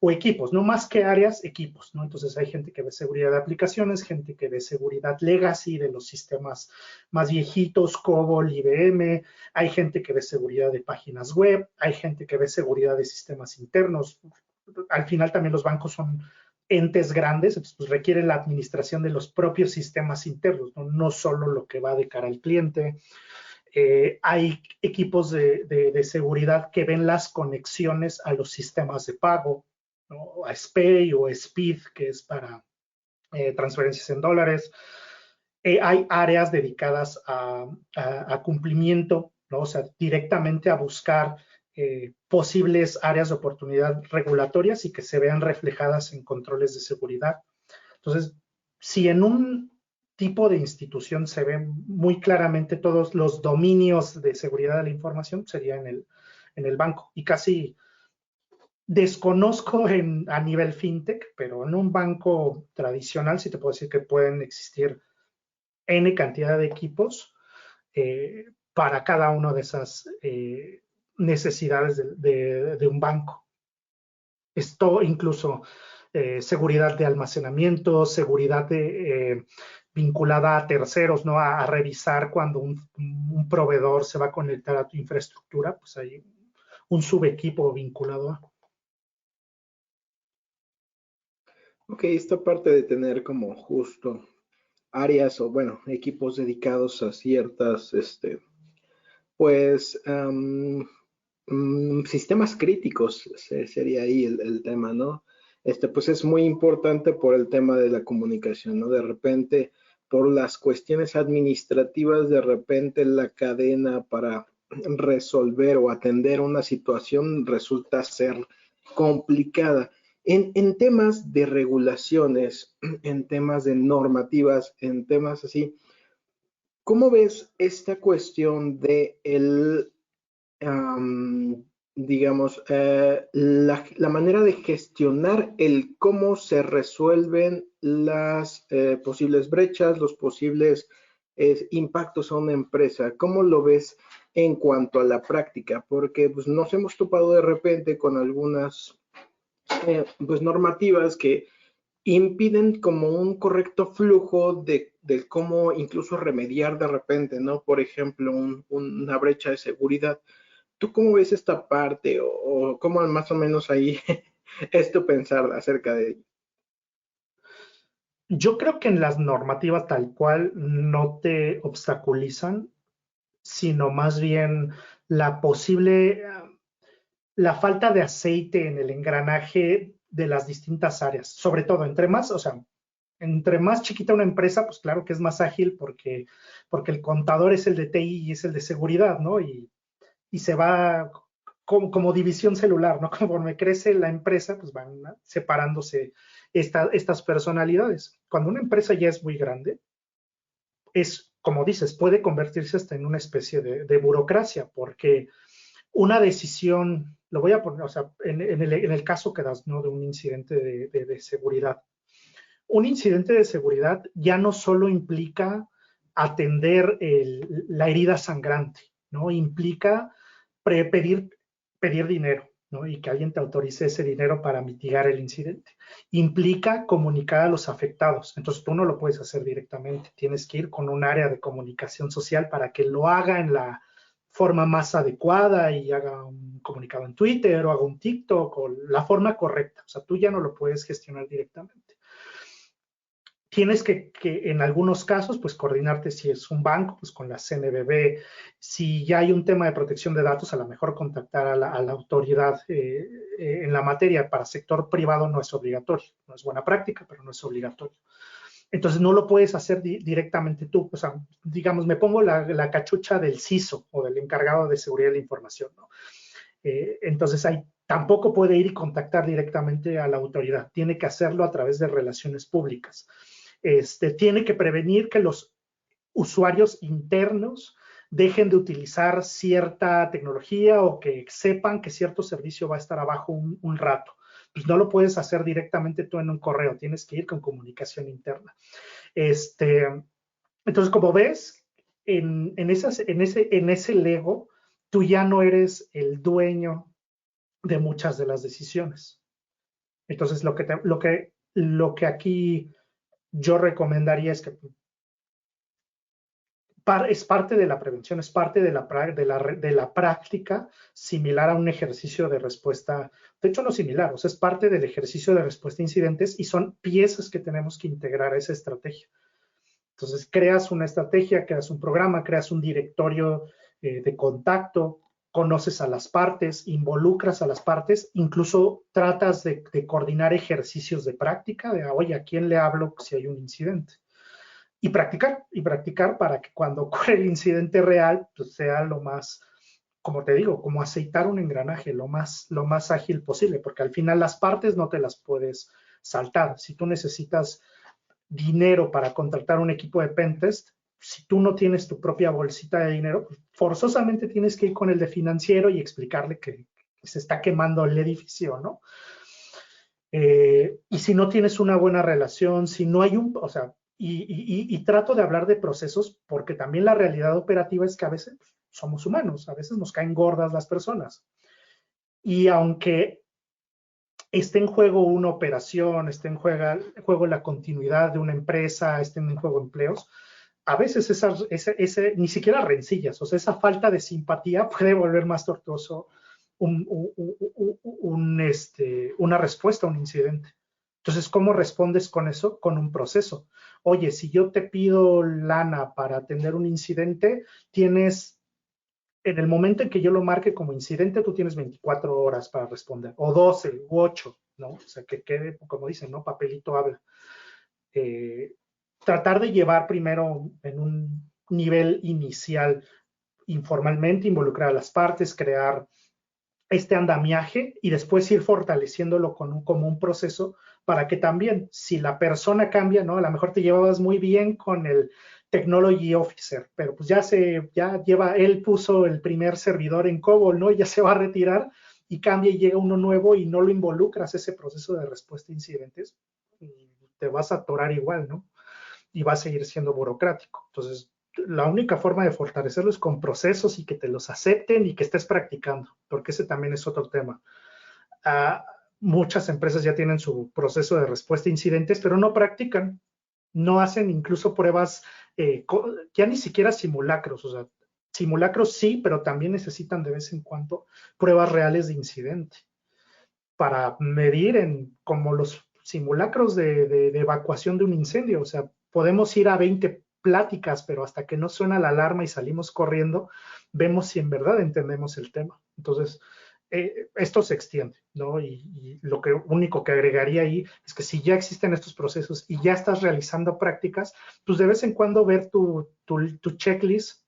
[SPEAKER 4] o equipos, no más que áreas, equipos, ¿no? Entonces hay gente que ve seguridad de aplicaciones, gente que ve seguridad legacy de los sistemas más viejitos, COBOL, IBM, hay gente que ve seguridad de páginas web, hay gente que ve seguridad de sistemas internos. Al final también los bancos son entes grandes, entonces pues requieren la administración de los propios sistemas internos, no solo lo que va de cara al cliente. Hay equipos de seguridad que ven las conexiones a los sistemas de pago, ¿no? A SPEI o SPID, que es para transferencias en dólares. Hay áreas dedicadas a cumplimiento, ¿no? O sea, directamente a buscar posibles áreas de oportunidad regulatorias y que se vean reflejadas en controles de seguridad. Entonces, si en un tipo de institución se ven muy claramente todos los dominios de seguridad de la información, sería en el banco. Y casi desconozco a nivel fintech, pero en un banco tradicional sí te puedo decir que pueden existir N cantidad de equipos para cada una de esas necesidades de un banco. Esto incluso seguridad de almacenamiento, seguridad vinculada a terceros, ¿no? A revisar cuando un proveedor se va a conectar a tu infraestructura, pues hay un subequipo vinculado a.
[SPEAKER 5] Ok, esta parte de tener como justo áreas o bueno, equipos dedicados a ciertas, pues, sistemas críticos sería ahí el tema, ¿no? Pues es muy importante por el tema de la comunicación, ¿no? De repente, por las cuestiones administrativas, de repente la cadena para resolver o atender una situación resulta ser complicada. En temas de regulaciones, en temas de normativas, en temas así, ¿cómo ves esta cuestión de digamos, la manera de gestionar el cómo se resuelven las posibles brechas, los posibles impactos a una empresa? ¿Cómo lo ves en cuanto a la práctica? Porque pues, nos hemos topado de repente con algunas pues, normativas que impiden como un correcto flujo de cómo incluso remediar de repente, ¿no? Por ejemplo, una brecha de seguridad. ¿Tú cómo ves esta parte o cómo más o menos ahí es tu pensar acerca de ello?
[SPEAKER 4] Yo creo que en las normativas tal cual no te obstaculizan, sino más bien la posible, la falta de aceite en el engranaje de las distintas áreas, sobre todo entre más, o sea, entre más chiquita una empresa, pues claro que es más ágil porque el contador es el de TI y es el de seguridad, ¿no? Y se va como división celular, ¿no? Conforme crece la empresa, pues van separándose estas personalidades. Cuando una empresa ya es muy grande, es, como dices, puede convertirse hasta en una especie de burocracia, porque una decisión, lo voy a poner, o sea, en el caso que das, ¿no? De un incidente de seguridad. Un incidente de seguridad ya no solo implica atender la herida sangrante, ¿no? Implica pedir dinero, ¿no? Y que alguien te autorice ese dinero para mitigar el incidente. Implica comunicar a los afectados. Entonces tú no lo puedes hacer directamente. Tienes que ir con un área de comunicación social para que lo haga en la forma más adecuada y haga un comunicado en Twitter o haga un TikTok o la forma correcta. O sea, tú ya no lo puedes gestionar directamente. Tienes que en algunos casos, pues coordinarte si es un banco, pues con la CNBB. Si ya hay un tema de protección de datos, a lo mejor contactar a la autoridad en la materia. Para sector privado no es obligatorio. No es buena práctica, pero no es obligatorio. Entonces no lo puedes hacer directamente tú. O sea, digamos, me pongo la cachucha del CISO o del encargado de seguridad de la información, ¿no? Entonces ahí tampoco puede ir y contactar directamente a la autoridad. Tiene que hacerlo a través de relaciones públicas. Tiene que prevenir que los usuarios internos dejen de utilizar cierta tecnología o que sepan que cierto servicio va a estar abajo un rato. Pues no lo puedes hacer directamente tú en un correo, tienes que ir con comunicación interna. Entonces, como ves, en ese Lego, tú ya no eres el dueño de muchas de las decisiones. Entonces, lo que aquí yo recomendaría es que es parte de la prevención, es parte de la práctica similar a un ejercicio de respuesta, de hecho no similar, o sea, es parte del ejercicio de respuesta a incidentes y son piezas que tenemos que integrar a esa estrategia. Entonces, creas una estrategia, creas un programa, creas un directorio de contacto, conoces a las partes, involucras a las partes, incluso tratas de coordinar ejercicios de práctica, de, oye, ¿a quién le hablo si hay un incidente? Y practicar para que cuando ocurre el incidente real, pues sea lo más, como te digo, como aceitar un engranaje, lo más ágil posible, porque al final las partes no te las puedes saltar. Si tú necesitas dinero para contratar un equipo de pentest, si tú no tienes tu propia bolsita de dinero, pues forzosamente tienes que ir con el de financiero y explicarle que se está quemando el edificio, ¿no? Y si no tienes una buena relación, si no hay o sea, y trato de hablar de procesos porque también la realidad operativa es que a veces somos humanos, a veces nos caen gordas las personas. Y aunque esté en juego una operación, esté en juego la continuidad de una empresa, estén en juego empleos, a veces ni siquiera rencillas, o sea, esa falta de simpatía puede volver más tortuoso una respuesta a un incidente. Entonces, ¿cómo respondes con eso? Con un proceso. Oye, si yo te pido lana para atender un incidente, en el momento en que yo lo marque como incidente, tú tienes 24 horas para responder, o 12 u 8, ¿no? O sea, que quede, como dicen, ¿no? Papelito habla. Tratar de llevar primero en un nivel inicial, informalmente, involucrar a las partes, crear este andamiaje y después ir fortaleciéndolo como un proceso para que también, si la persona cambia, ¿no? A lo mejor te llevabas muy bien con el technology officer, pero pues él puso el primer servidor en COBOL, ¿no? Y ya se va a retirar y cambia y llega uno nuevo y no lo involucras ese proceso de respuesta a incidentes, te vas a atorar igual, ¿no? Y va a seguir siendo burocrático. Entonces, la única forma de fortalecerlo es con procesos y que te los acepten y que estés practicando, porque ese también es otro tema. Muchas empresas ya tienen su proceso de respuesta a incidentes, pero no practican, no hacen incluso pruebas, ya ni siquiera simulacros, o sea, simulacros sí, pero también necesitan de vez en cuando pruebas reales de incidente para medir como los simulacros de evacuación de un incendio, o sea, podemos ir a 20 pláticas, pero hasta que no suena la alarma y salimos corriendo, vemos si en verdad entendemos el tema. Entonces, esto se extiende, ¿no? Y lo único que agregaría ahí es que si ya existen estos procesos y ya estás realizando prácticas, pues de vez en cuando ver tu checklist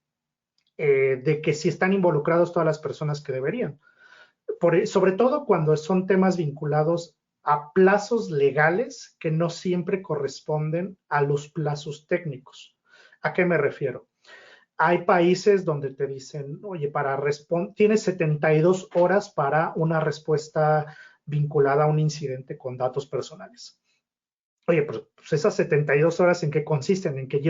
[SPEAKER 4] de que si están involucrados todas las personas que deberían. Sobre todo cuando son temas vinculados a plazos legales que no siempre corresponden a los plazos técnicos. ¿A qué me refiero? Hay países donde te dicen, oye, tienes 72 horas para una respuesta vinculada a un incidente con datos personales. Oye, pues esas 72 horas, ¿en qué consisten? En que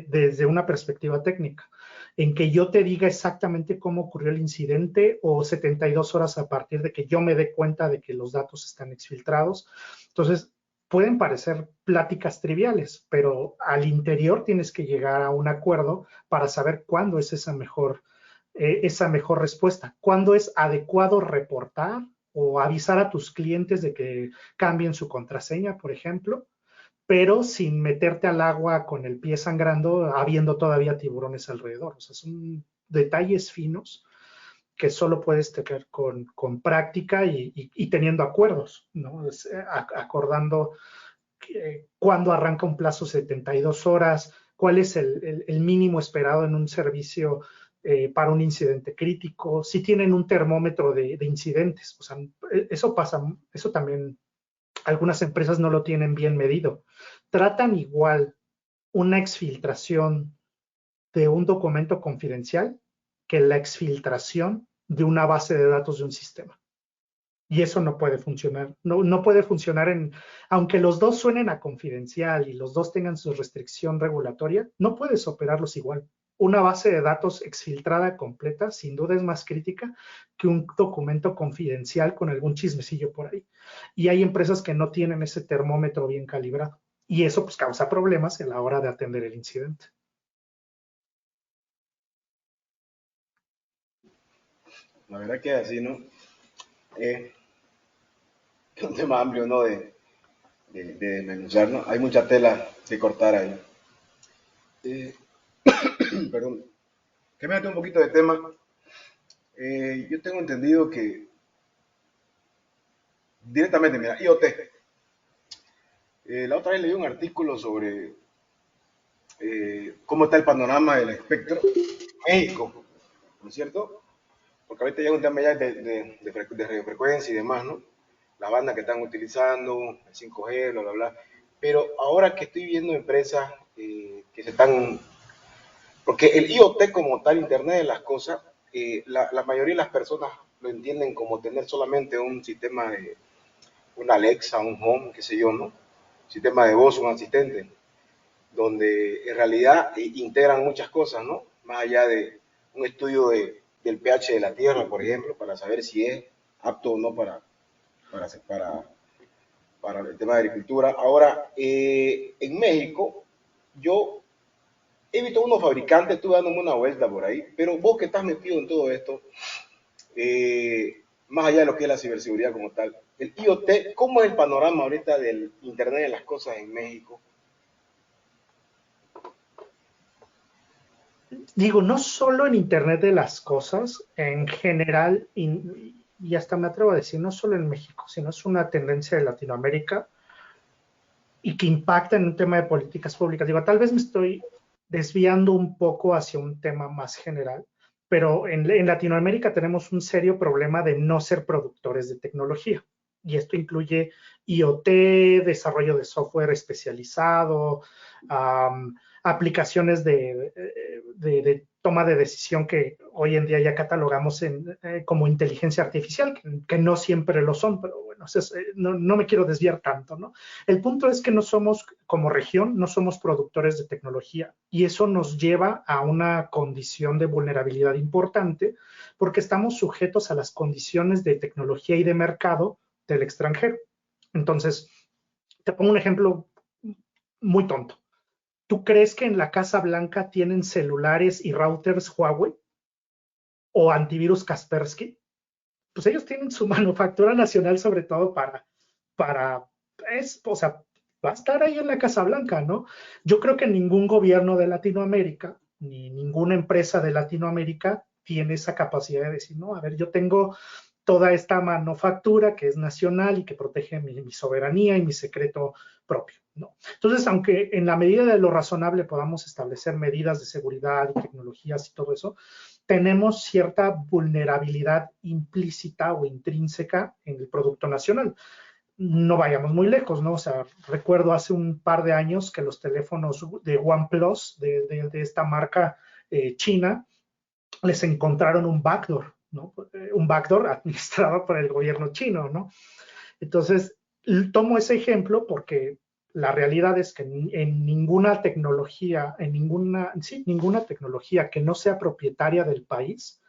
[SPEAKER 4] desde una perspectiva técnica, en que yo te diga exactamente cómo ocurrió el incidente, o 72 horas a partir de que yo me dé cuenta de que los datos están exfiltrados. Entonces, pueden parecer pláticas triviales, pero al interior tienes que llegar a un acuerdo para saber cuándo es esa mejor respuesta, cuándo es adecuado reportar o avisar a tus clientes de que cambien su contraseña, por ejemplo, pero sin meterte al agua con el pie sangrando, habiendo todavía tiburones alrededor. O sea, son detalles finos que solo puedes tener con práctica y teniendo acuerdos, ¿no? Acordando cuándo arranca un plazo 72 horas, cuál es el mínimo esperado en un servicio para un incidente crítico, si tienen un termómetro de incidentes. O sea, eso pasa, eso también algunas empresas no lo tienen bien medido. Tratan igual una exfiltración de un documento confidencial que la exfiltración de una base de datos de un sistema. Y eso no puede funcionar. No puede funcionar aunque los dos suenen a confidencial y los dos tengan su restricción regulatoria, no puedes operarlos igual. Una base de datos exfiltrada completa sin duda es más crítica que un documento confidencial con algún chismecillo por ahí. Y hay empresas que no tienen ese termómetro bien calibrado. Y eso pues causa problemas en la hora de atender el incidente.
[SPEAKER 6] La verdad que así, ¿no? Es un tema amplio, ¿no? De desmenuzar, ¿no? Hay mucha tela que cortar ahí. Perdón. Cámbiate un poquito de tema. Yo tengo entendido que directamente, mira, IoT. La otra vez leí un artículo sobre cómo está el panorama del espectro en México, ¿no es cierto? Porque ahorita ya un tema ya de radiofrecuencia y demás, ¿no? La banda que están utilizando, el 5G, bla, bla, bla. Pero ahora que estoy viendo empresas que se están... Porque el IoT como tal, Internet de las Cosas, la mayoría de las personas lo entienden como tener solamente un sistema de una Alexa, un Home, qué sé yo, ¿no? Sistema de voz, un asistente, donde en realidad integran muchas cosas, ¿no? Más allá de un estudio del pH de la Tierra, por ejemplo, para saber si es apto o no para, para el tema de agricultura. Ahora, en México, yo he visto unos fabricantes, estuve dándome una vuelta por ahí, pero vos que estás metido en todo esto, más allá de lo que es la ciberseguridad como tal, el IoT, ¿cómo es el panorama ahorita del Internet de las Cosas en México?
[SPEAKER 4] Digo, no solo en Internet de las cosas, en general, y hasta me atrevo a decir, no solo en México, sino es una tendencia de Latinoamérica y que impacta en un tema de políticas públicas. Digo, tal vez me estoy desviando un poco hacia un tema más general, pero en Latinoamérica tenemos un serio problema de no ser productores de tecnología. Y esto incluye IoT, desarrollo de software especializado, aplicaciones de toma de decisión que hoy en día ya catalogamos como inteligencia artificial, que no siempre lo son, pero bueno, no me quiero desviar tanto, ¿no? El punto es que no somos, como región, no somos productores de tecnología y eso nos lleva a una condición de vulnerabilidad importante porque estamos sujetos a las condiciones de tecnología y de mercado del extranjero. Entonces, te pongo un ejemplo muy tonto. ¿Tú crees que en la Casa Blanca tienen celulares y routers Huawei o antivirus Kaspersky? Pues ellos tienen su manufactura nacional sobre todo o sea, va a estar ahí en la Casa Blanca, ¿no? Yo creo que ningún gobierno de Latinoamérica, ni ninguna empresa de Latinoamérica tiene esa capacidad de decir, no, a ver, yo tengo toda esta manufactura que es nacional y que protege mi soberanía y mi secreto propio, ¿no? Entonces, aunque en la medida de lo razonable podamos establecer medidas de seguridad y tecnologías y todo eso, tenemos cierta vulnerabilidad implícita o intrínseca en el producto nacional. No vayamos muy lejos, ¿no? O sea, recuerdo hace un par de años que los teléfonos de OnePlus, de esta marca china, les encontraron un backdoor, ¿no? Un backdoor administrado por el gobierno chino, ¿no? Entonces, tomo ese ejemplo porque la realidad es que en ninguna tecnología, ninguna tecnología que no sea propietaria del país,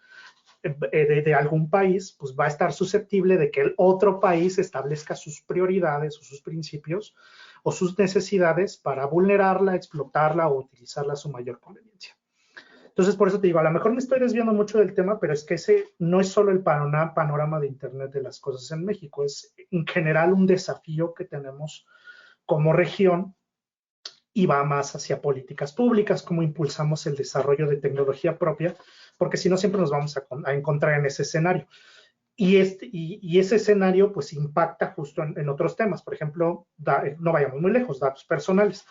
[SPEAKER 4] de algún país, pues va a estar susceptible de que el otro país establezca sus prioridades o sus principios o sus necesidades para vulnerarla, explotarla o utilizarla a su mayor conveniencia. Entonces, por eso te digo, a lo mejor me estoy desviando mucho del tema, pero es que ese no es solo el panorama de Internet de las cosas en México, es en general un desafío que tenemos como región y va más hacia políticas públicas, cómo impulsamos el desarrollo de tecnología propia, porque si no siempre nos vamos a encontrar en ese escenario. Y ese escenario pues impacta justo en otros temas, por ejemplo, no vayamos muy lejos, datos personales.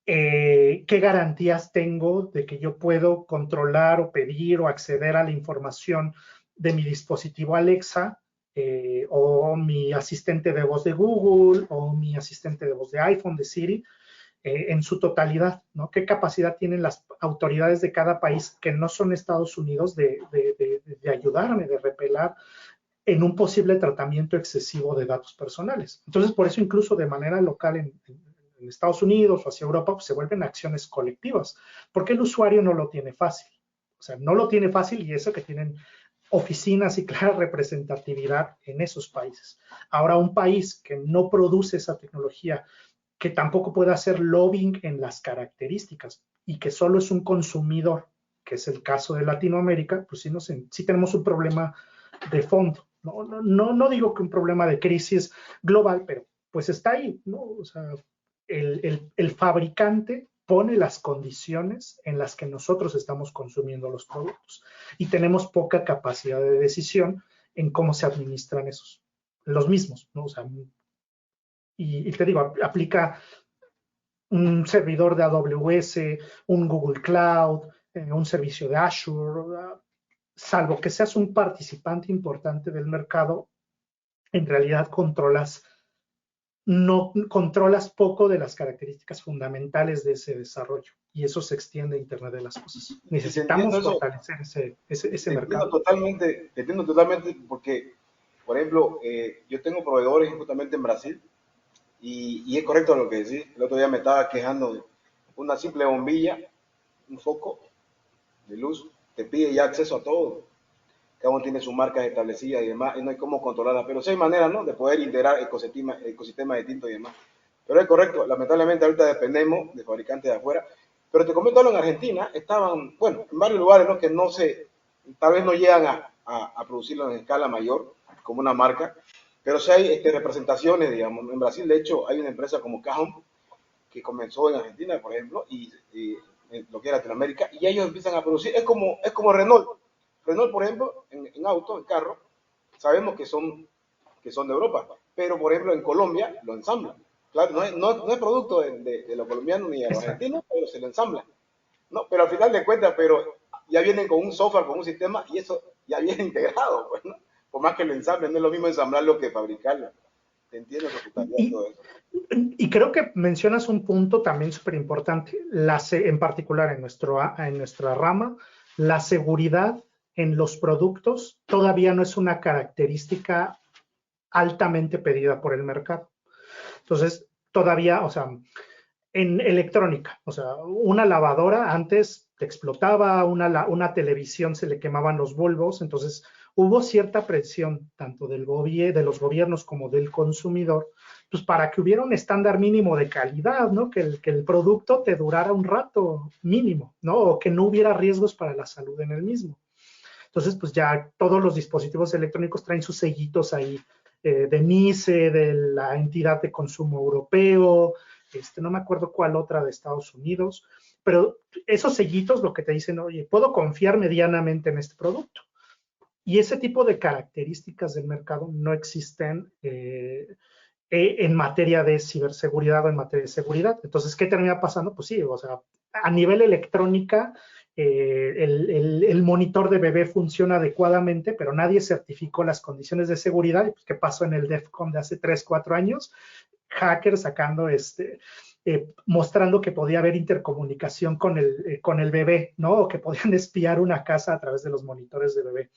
[SPEAKER 4] ¿Qué garantías tengo de que yo puedo controlar o pedir o acceder a la información de mi dispositivo Alexa o mi asistente de voz de Google o mi asistente de voz de iPhone, de Siri, en su totalidad, ¿no? ¿Qué capacidad tienen las autoridades de cada país que no son Estados Unidos de ayudarme, de repelar en un posible tratamiento excesivo de datos personales? Entonces, por eso incluso de manera local en Estados Unidos o hacia Europa, pues se vuelven acciones colectivas, porque el usuario no lo tiene fácil. O sea, no lo tiene fácil y eso que tienen oficinas y clara representatividad en esos países. Ahora, un país que no produce esa tecnología, que tampoco puede hacer lobbying en las características y que solo es un consumidor, que es el caso de Latinoamérica, pues sí tenemos un problema de fondo. No digo que un problema de crisis global, pero pues está ahí, ¿no? O sea, el fabricante pone las condiciones en las que nosotros estamos consumiendo los productos y tenemos poca capacidad de decisión en cómo se administran los mismos, ¿no? O sea, y te digo, aplica un servidor de AWS, un Google Cloud, un servicio de Azure, salvo que seas un participante importante del mercado, en realidad controlas no controlas poco de las características fundamentales de ese desarrollo. Y eso se extiende a Internet de las cosas. Necesitamos fortalecer ese mercado.
[SPEAKER 6] Te entiendo totalmente porque, por ejemplo, yo tengo proveedores justamente en Brasil y es correcto lo que decís. El otro día me estaba quejando de una simple bombilla, un foco de luz, te pide ya acceso a todo. Cada uno tiene sus marcas establecidas y demás, y no hay cómo controlarlas, pero sí hay maneras, ¿no?, de poder integrar ecosistemas distintos y demás. Pero es correcto, lamentablemente ahorita dependemos de fabricantes de afuera, pero te comento algo, en Argentina estaban, bueno, en varios lugares, ¿no?, que tal vez no llegan a producirlo en escala mayor, como una marca, pero sí hay representaciones, digamos. En Brasil, de hecho, hay una empresa como Cajón, que comenzó en Argentina, por ejemplo, y en lo que es Latinoamérica, y ellos empiezan a producir, es como Renault. Renault, por ejemplo, en auto, en carro, sabemos que son de Europa, pero por ejemplo en Colombia lo ensamblan. Claro, no es producto de los colombianos ni de los argentinos, pero se lo ensamblan. No, pero al final de cuentas, pero ya vienen con un software, con un sistema, y eso ya viene integrado, pues, ¿no? Por más que lo ensamblen, no es lo mismo ensamblarlo que fabricarlo. Te entiendo que todo eso.
[SPEAKER 4] Y creo que mencionas un punto también súper importante, en particular en nuestra rama, la seguridad en los productos todavía no es una característica altamente pedida por el mercado. Entonces, todavía, o sea, en electrónica, o sea, una lavadora antes te explotaba, una televisión se le quemaban los bulbos, entonces hubo cierta presión tanto de los gobiernos como del consumidor, pues para que hubiera un estándar mínimo de calidad, ¿no? Que el producto te durara un rato mínimo, ¿no? O que no hubiera riesgos para la salud en el mismo. Entonces, pues ya todos los dispositivos electrónicos traen sus sellitos ahí de NICE, de la entidad de consumo europeo, no me acuerdo cuál otra de Estados Unidos, pero esos sellitos lo que te dicen, oye, puedo confiar medianamente en este producto. Y ese tipo de características del mercado no existen en materia de ciberseguridad o en materia de seguridad. Entonces, ¿qué termina pasando? Pues sí, o sea, a nivel electrónica, el monitor de bebé funciona adecuadamente, pero nadie certificó las condiciones de seguridad. Y pues, ¿qué pasó en el DEFCON de hace 3, 4 años? Hackers sacando mostrando que podía haber intercomunicación con el bebé, ¿no? O que podían espiar una casa a través de los monitores de bebé.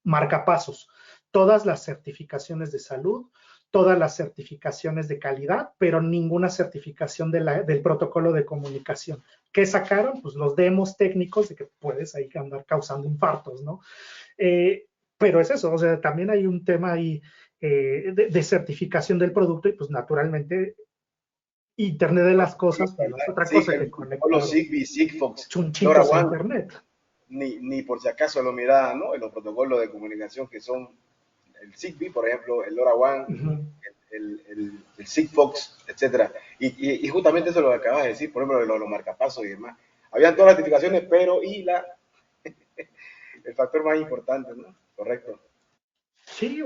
[SPEAKER 4] Marcapasos, todas las certificaciones de salud, todas las certificaciones de calidad, pero ninguna certificación del protocolo de comunicación. ¿Qué sacaron? Pues los demos técnicos de que puedes ahí andar causando infartos, ¿no? Pero es eso, o sea, también hay un tema ahí de certificación del producto y pues naturalmente Internet de las cosas no es otra cosa que conectar
[SPEAKER 6] los Zigbee, Sigfox,
[SPEAKER 4] chunchitos a Internet.
[SPEAKER 6] Ni por si acaso lo miraba, ¿no? En los protocolos de comunicación que son el Zigbee, por ejemplo, el LoRaWAN, el Sigfox, etcétera. Y justamente eso es lo que acabas de decir, por ejemplo, los marcapasos y demás. Habían todas las certificaciones, pero el factor más importante, ¿no? Correcto.
[SPEAKER 4] Sí,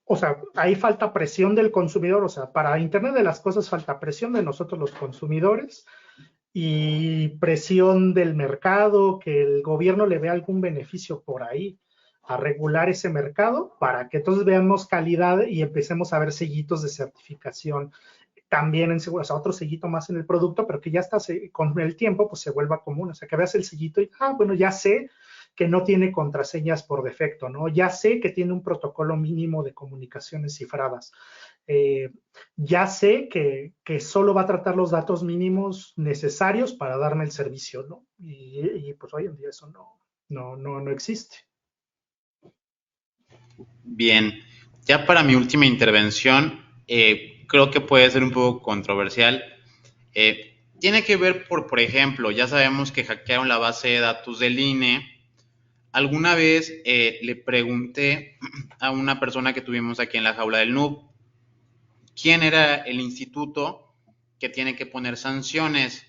[SPEAKER 4] o sea, ahí falta presión del consumidor, o sea, para Internet de las cosas falta presión de nosotros los consumidores y presión del mercado, que el gobierno le vea algún beneficio por ahí a regular ese mercado para que entonces veamos calidad y empecemos a ver sellitos de certificación también en seguridad, o sea, otro sellito más en el producto, pero que ya está con el tiempo pues se vuelva común, o sea, que veas el sellito y, bueno, ya sé que no tiene contraseñas por defecto, ¿no? Ya sé que tiene un protocolo mínimo de comunicaciones cifradas. Ya sé que solo va a tratar los datos mínimos necesarios para darme el servicio, ¿no? Y pues hoy en día eso no existe.
[SPEAKER 2] Bien, ya para mi última intervención, creo que puede ser un poco controversial. Tiene que ver por ejemplo, ya sabemos que hackearon la base de datos del INE. Alguna vez le pregunté a una persona que tuvimos aquí en la jaula del Noob quién era el instituto que tiene que poner sanciones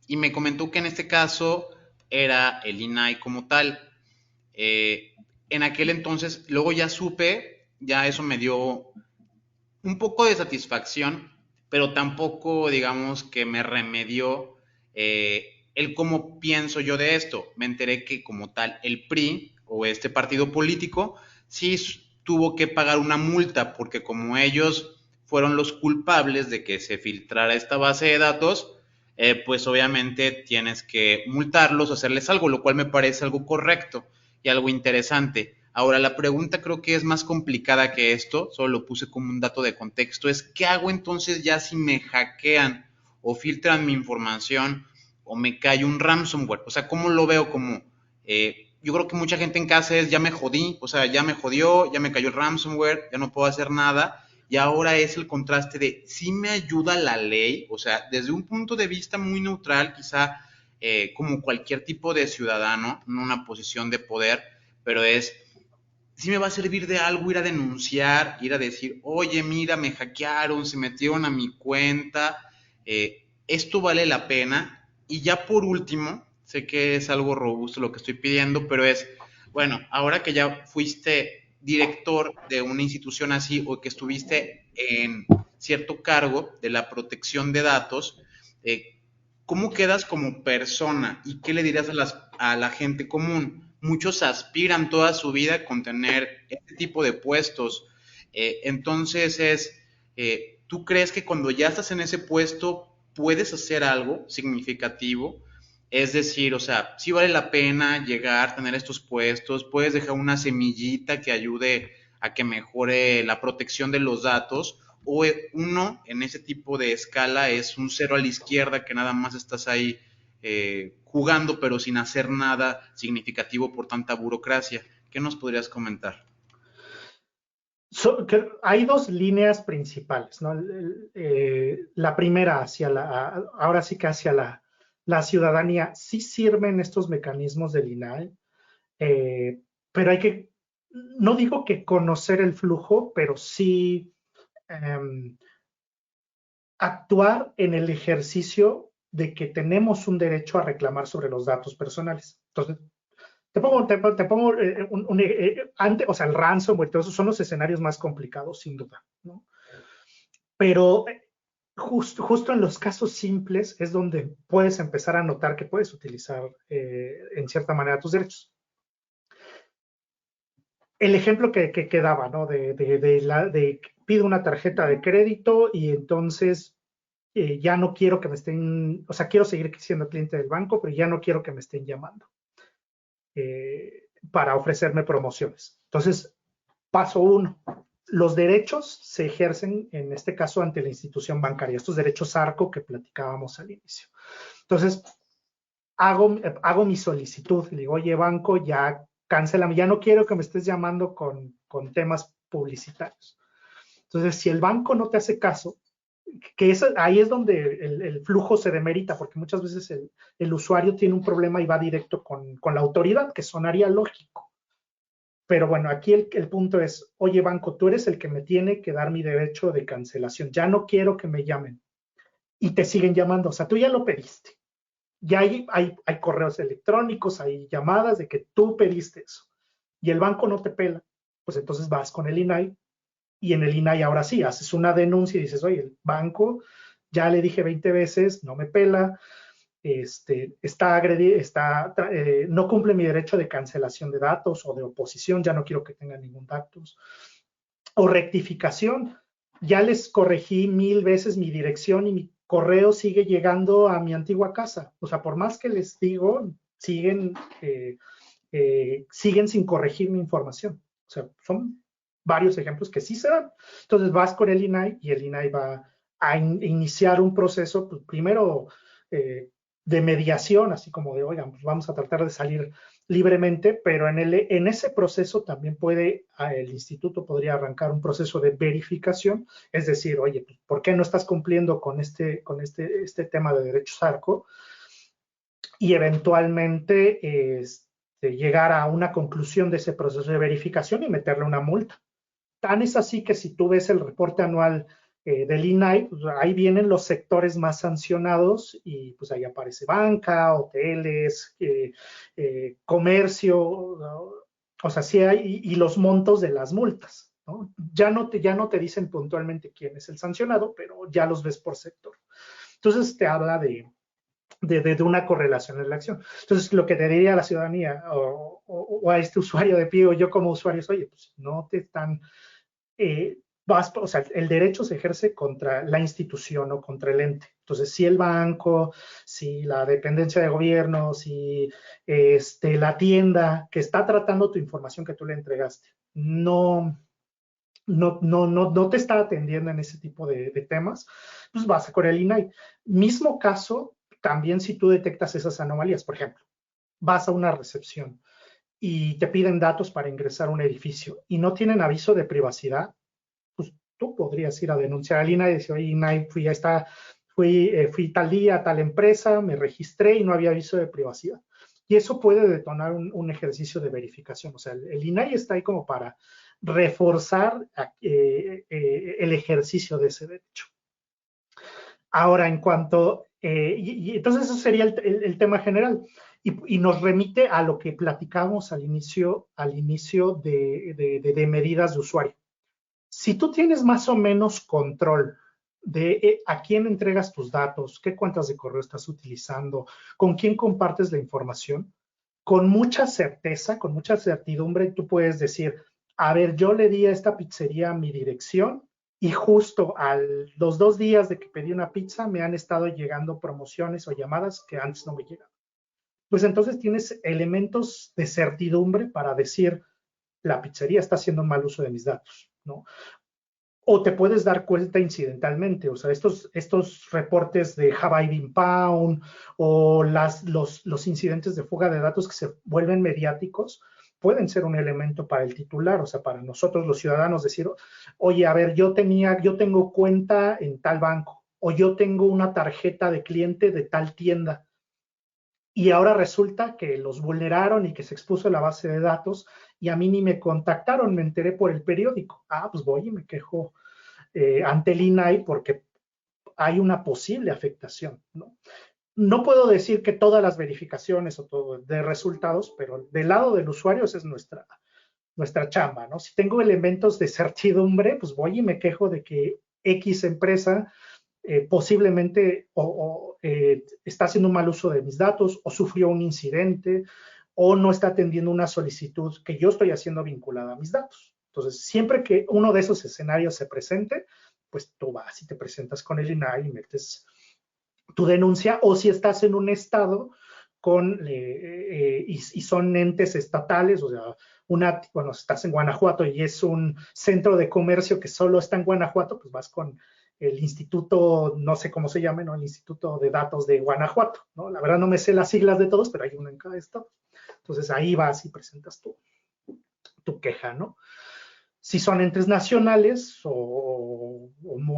[SPEAKER 2] y me comentó que en este caso era el INAI como tal. En aquel entonces, luego ya supe, ya eso me dio un poco de satisfacción, pero tampoco, digamos, que me remedió el cómo pienso yo de esto. Me enteré que como tal el PRI o este partido político sí tuvo que pagar una multa porque como ellos fueron los culpables de que se filtrara esta base de datos, pues obviamente tienes que multarlos o hacerles algo, lo cual me parece algo correcto y algo interesante. Ahora, la pregunta creo que es más complicada que esto, solo lo puse como un dato de contexto, es ¿qué hago entonces ya si me hackean o filtran mi información o me cae un ransomware? O sea, ¿cómo lo veo? Como, yo creo que mucha gente en casa es, ya me jodí, o sea, ya me jodió, ya me cayó el ransomware, ya no puedo hacer nada. Y ahora es el contraste de, ¿sí me ayuda la ley? O sea, desde un punto de vista muy neutral, quizá como cualquier tipo de ciudadano, en una posición de poder, pero es, sí me va a servir de algo ir a denunciar, ir a decir, oye, mira, me hackearon, se metieron a mi cuenta, esto vale la pena. Y ya por último, sé que es algo robusto lo que estoy pidiendo, pero es, bueno, ahora que ya fuiste director de una institución así o que estuviste en cierto cargo de la protección de datos, ¿cómo quedas como persona y qué le dirías a la gente común? Muchos aspiran toda su vida con tener este tipo de puestos. Entonces ¿tú crees que cuando ya estás en ese puesto puedes hacer algo significativo? Es decir, o sea, sí vale la pena llegar, tener estos puestos, puedes dejar una semillita que ayude a que mejore la protección de los datos, o uno en ese tipo de escala es un cero a la izquierda que nada más estás ahí jugando pero sin hacer nada significativo por tanta burocracia. ¿Qué nos podrías comentar?
[SPEAKER 4] Hay dos líneas principales, ¿no? La primera ahora sí que hacia la ciudadanía, sí sirven estos mecanismos del INAI, pero hay que, no digo que conocer el flujo, pero sí actuar en el ejercicio de que tenemos un derecho a reclamar sobre los datos personales. Entonces, te pongo o sea, el ransomware, todos esos son los escenarios más complicados, sin duda, ¿no? Pero justo en los casos simples es donde puedes empezar a notar que puedes utilizar en cierta manera tus derechos. El ejemplo que daba, ¿no? De pido una tarjeta de crédito y entonces ya no quiero que me estén, o sea, quiero seguir siendo cliente del banco, pero ya no quiero que me estén llamando para ofrecerme promociones. Entonces, paso 1, los derechos se ejercen, en este caso, ante la institución bancaria, estos derechos ARCO que platicábamos al inicio. Entonces, hago mi solicitud, le digo, oye, banco, ya cancélame, ya no quiero que me estés llamando con temas publicitarios. Entonces, si el banco no te hace caso, ahí es donde el flujo se demerita, porque muchas veces el usuario tiene un problema y va directo con la autoridad, que sonaría lógico. Pero bueno, aquí el punto es, oye banco, tú eres el que me tiene que dar mi derecho de cancelación, ya no quiero que me llamen. Y te siguen llamando, o sea, tú ya lo pediste. Ya hay correos electrónicos, hay llamadas de que tú pediste eso. Y el banco no te pela, pues entonces vas con el INAI y en el INAI ahora sí, haces una denuncia y dices, oye, el banco, ya le dije 20 veces, no me pela, no cumple mi derecho de cancelación de datos o de oposición, ya no quiero que tenga ningún datos. O rectificación, ya les corregí 1000 veces mi dirección y mi correo sigue llegando a mi antigua casa. O sea, por más que les digo, siguen sin corregir mi información. O sea, son varios ejemplos que sí se dan. Entonces vas con el INAI y el INAI va a iniciar un proceso, pues, primero de mediación, así como de, oigan, pues vamos a tratar de salir libremente, pero en ese proceso también el instituto podría arrancar un proceso de verificación, es decir, oye, pues, ¿por qué no estás cumpliendo con este tema de derechos ARCO? Y eventualmente llegar a una conclusión de ese proceso de verificación y meterle una multa. Tan es así que si tú ves el reporte anual del INAI, pues ahí vienen los sectores más sancionados y pues ahí aparece banca, hoteles, comercio, ¿no? O sea, sí hay, y los montos de las multas, ¿no? Ya no te dicen puntualmente quién es el sancionado, pero ya los ves por sector. Entonces te habla de una correlación en la acción. Entonces, lo que te diría a la ciudadanía o a este usuario de pie o yo como usuario es, oye, pues no te están o sea, el derecho se ejerce contra la institución o contra el ente. Entonces, si el banco, si la dependencia de gobierno, si la tienda que está tratando tu información que tú le entregaste, no te está atendiendo en ese tipo de temas, pues vas a con el INAI. Mismo caso, también si tú detectas esas anomalías, por ejemplo, vas a una recepción y te piden datos para ingresar a un edificio y no tienen aviso de privacidad, pues tú podrías ir a denunciar al INAI y decir, oye, INAI, fui tal día a tal empresa, me registré y no había aviso de privacidad. Y eso puede detonar un ejercicio de verificación. O sea, el INAI está ahí como para reforzar el ejercicio de ese derecho. Ahora, en cuanto, entonces eso sería el tema general. Y nos remite a lo que platicamos al inicio de medidas de usuario. Si tú tienes más o menos control de a quién entregas tus datos, qué cuentas de correo estás utilizando, con quién compartes la información, con mucha certeza, con mucha certidumbre, tú puedes decir, a ver, yo le di a esta pizzería mi dirección y justo a los 2 días de que pedí una pizza me han estado llegando promociones o llamadas que antes no me llegaban. Pues entonces tienes elementos de certidumbre para decir, la pizzería está haciendo un mal uso de mis datos, ¿no? O te puedes dar cuenta incidentalmente, o sea, estos reportes de Have I Been Pwned o los incidentes de fuga de datos que se vuelven mediáticos pueden ser un elemento para el titular, o sea, para nosotros los ciudadanos decir, oye, a ver, yo tengo cuenta en tal banco o yo tengo una tarjeta de cliente de tal tienda y ahora resulta que los vulneraron y que se expuso la base de datos y a mí ni me contactaron, me enteré por el periódico. Ah, pues voy y me quejo ante el INAI porque hay una posible afectación, ¿no? No puedo decir que todas las verificaciones o todo de resultados, pero del lado del usuario esa es nuestra chamba, ¿no? Si tengo elementos de certidumbre, pues voy y me quejo de que X empresa posiblemente está haciendo un mal uso de mis datos o sufrió un incidente o no está atendiendo una solicitud que yo estoy haciendo vinculada a mis datos. Entonces, siempre que uno de esos escenarios se presente, pues tú vas y te presentas con el INAI y metes tu denuncia, o si estás en un estado y son entes estatales, o sea, bueno, estás en Guanajuato y es un centro de comercio que solo está en Guanajuato, pues vas con el instituto, no sé cómo se llame, ¿no? El Instituto de Datos de Guanajuato, ¿no? La verdad no me sé las siglas de todos, pero hay uno en cada estado. Entonces ahí vas y presentas tu queja, ¿no? Si son entes nacionales o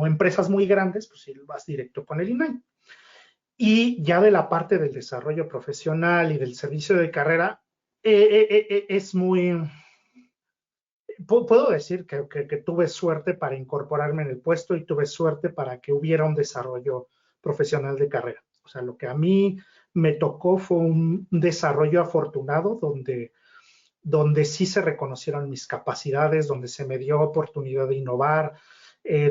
[SPEAKER 4] empresas muy grandes, pues sí vas directo con el INAI. Y ya de la parte del desarrollo profesional y del servicio de carrera, es muy... Puedo decir que tuve suerte para incorporarme en el puesto y tuve suerte para que hubiera un desarrollo profesional de carrera. O sea, lo que a mí me tocó fue un desarrollo afortunado donde sí se reconocieron mis capacidades, donde se me dio oportunidad de innovar,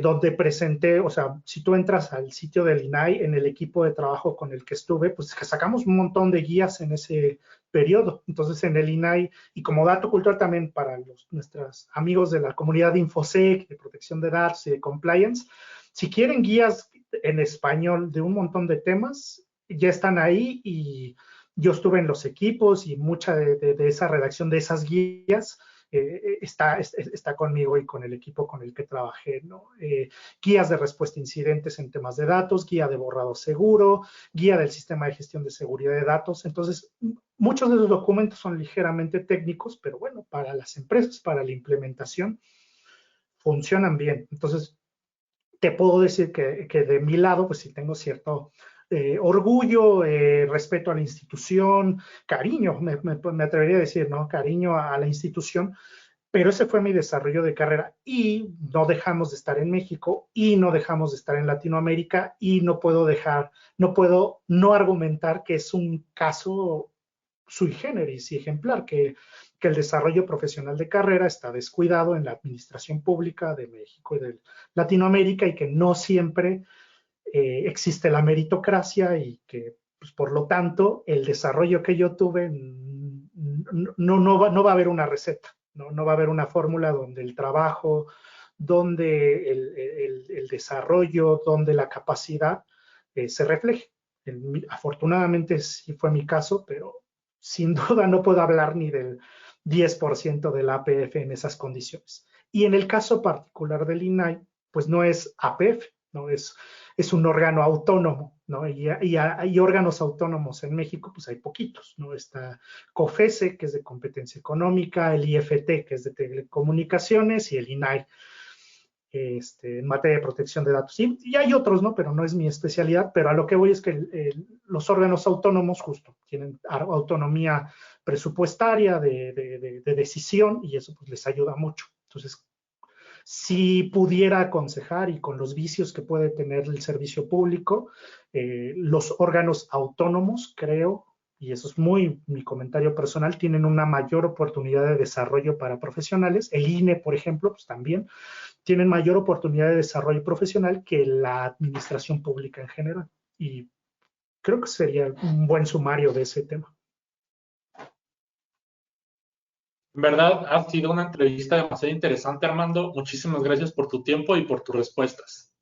[SPEAKER 4] donde presenté, o sea, si tú entras al sitio del INAI, en el equipo de trabajo con el que estuve, pues sacamos un montón de guías en ese periodo. Entonces, en el INAI, y como dato cultural también para nuestros amigos de la comunidad de InfoSec, de protección de datos y de compliance, si quieren guías en español de un montón de temas, ya están ahí y yo estuve en los equipos y mucha de esa redacción de esas guías está conmigo y con el equipo con el que trabajé, ¿no? Guías de respuesta a incidentes en temas de datos, guía de borrado seguro, guía del sistema de gestión de seguridad de datos. Entonces, muchos de los documentos son ligeramente técnicos, pero bueno, para las empresas, para la implementación, funcionan bien. Entonces, te puedo decir que de mi lado, pues sí tengo cierto orgullo, respeto a la institución, cariño, me atrevería a decir, ¿no? Cariño a la institución, pero ese fue mi desarrollo de carrera y no dejamos de estar en México y no dejamos de estar en Latinoamérica y no puedo no argumentar que es un caso sui generis y ejemplar, que el desarrollo profesional de carrera está descuidado en la administración pública de México y de Latinoamérica y que no siempre existe la meritocracia y que, pues, por lo tanto, el desarrollo que yo tuve no va a haber una receta, no va a haber una fórmula donde el trabajo, donde el desarrollo, donde la capacidad se refleje. Afortunadamente sí fue mi caso, pero sin duda no puedo hablar ni del 10% del APF en esas condiciones. Y en el caso particular del INAI, pues no es APF, ¿no? Es un órgano autónomo, ¿no? Y hay órganos autónomos en México, pues hay poquitos, ¿no? Está COFESE, que es de competencia económica, el IFT, que es de telecomunicaciones, y el INAI, en materia de protección de datos. Y hay otros, ¿no? Pero no es mi especialidad, pero a lo que voy es que los órganos autónomos justo tienen autonomía presupuestaria de decisión, y eso pues les ayuda mucho. Entonces, si pudiera aconsejar, y con los vicios que puede tener el servicio público, los órganos autónomos, creo, y eso es muy mi comentario personal, tienen una mayor oportunidad de desarrollo para profesionales. El INE, por ejemplo, pues también tienen mayor oportunidad de desarrollo profesional que la administración pública en general. Y creo que sería un buen sumario de ese tema.
[SPEAKER 3] En verdad, ha sido una entrevista demasiado interesante, Armando. Muchísimas gracias por tu tiempo y por tus respuestas.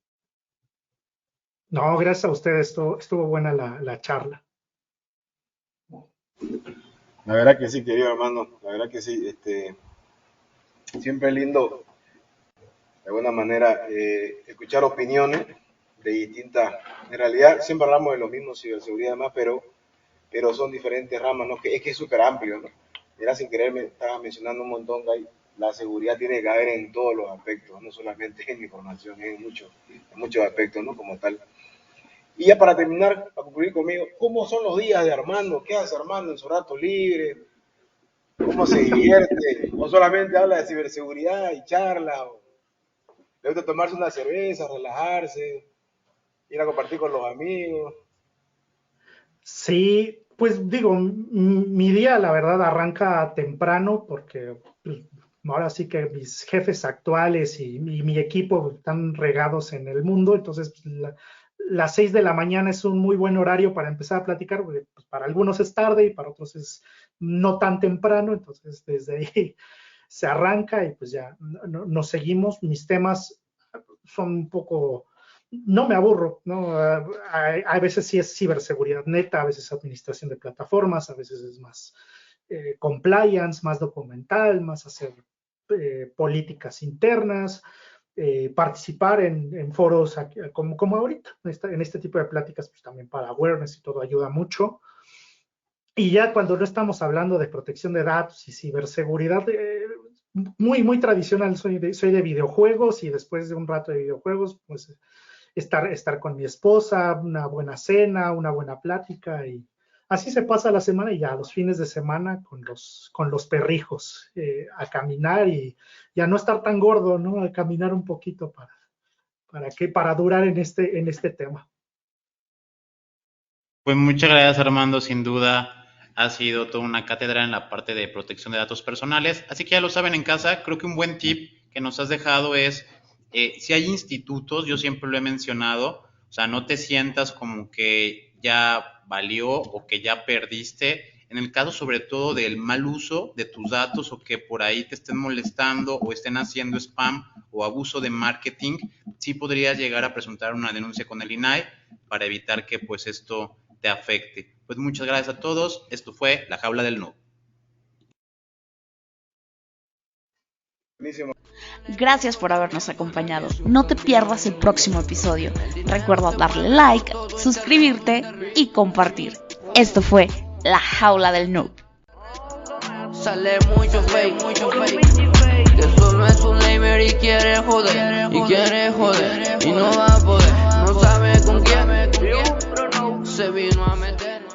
[SPEAKER 4] No, gracias a ustedes. Estuvo buena la charla.
[SPEAKER 6] La verdad que sí, querido hermano, la verdad que sí. Siempre es lindo, de alguna manera, escuchar opiniones de distintas. En realidad, siempre hablamos de lo mismo, ciberseguridad y demás, pero son diferentes ramas, ¿no? Es que es súper amplio, ¿no? Era sin querer, me estaba mencionando un montón que la seguridad tiene que haber en todos los aspectos, no solamente en información, en muchos aspectos, ¿no? Como tal. Y ya para terminar, para concluir conmigo, ¿cómo son los días de Armando? ¿Qué hace Armando en su rato libre? ¿Cómo se divierte? ¿O solamente habla de ciberseguridad y charla? ¿O le gusta tomarse una cerveza, relajarse, ir a compartir con los amigos?
[SPEAKER 4] Sí, pues digo, mi día la verdad arranca temprano porque pues, ahora sí que mis jefes actuales y mi equipo están regados en el mundo, entonces pues, las 6 de la mañana es un muy buen horario para empezar a platicar, porque pues, para algunos es tarde y para otros es no tan temprano, entonces desde ahí se arranca y pues ya nos seguimos. Mis temas son un poco, no me aburro, ¿no? A veces sí es ciberseguridad neta, a veces administración de plataformas, a veces es más compliance, más documental, más hacer políticas internas, participar en foros como ahorita, en este tipo de pláticas, pues también para awareness y todo ayuda mucho. Y ya cuando no estamos hablando de protección de datos y ciberseguridad, muy, muy tradicional, soy de videojuegos, y después de un rato de videojuegos, pues estar con mi esposa, una buena cena, una buena plática, y así se pasa la semana, y ya los fines de semana con los perrijos a caminar y a no estar tan gordo, ¿no? A caminar un poquito para durar en este tema.
[SPEAKER 2] Pues muchas gracias, Armando, sin duda ha sido toda una cátedra en la parte de protección de datos personales, así que ya lo saben en casa. Creo que un buen tip que nos has dejado es, si hay institutos, yo siempre lo he mencionado, o sea, no te sientas como que ya valió o que ya perdiste, en el caso sobre todo del mal uso de tus datos, o que por ahí te estén molestando o estén haciendo spam o abuso de marketing, sí podrías llegar a presentar una denuncia con el INAI para evitar que pues esto te afecte. Pues muchas gracias a todos. Esto fue La Jaula del Noob.
[SPEAKER 1] Gracias por habernos acompañado. No te pierdas el próximo episodio. Recuerda darle like, suscribirte y compartir. Esto fue La Jaula del Noob.
[SPEAKER 7] Sale mucho fake, que solo es un lamer y quiere joder, y no va a poder, no sabe con quién, se vino a meter.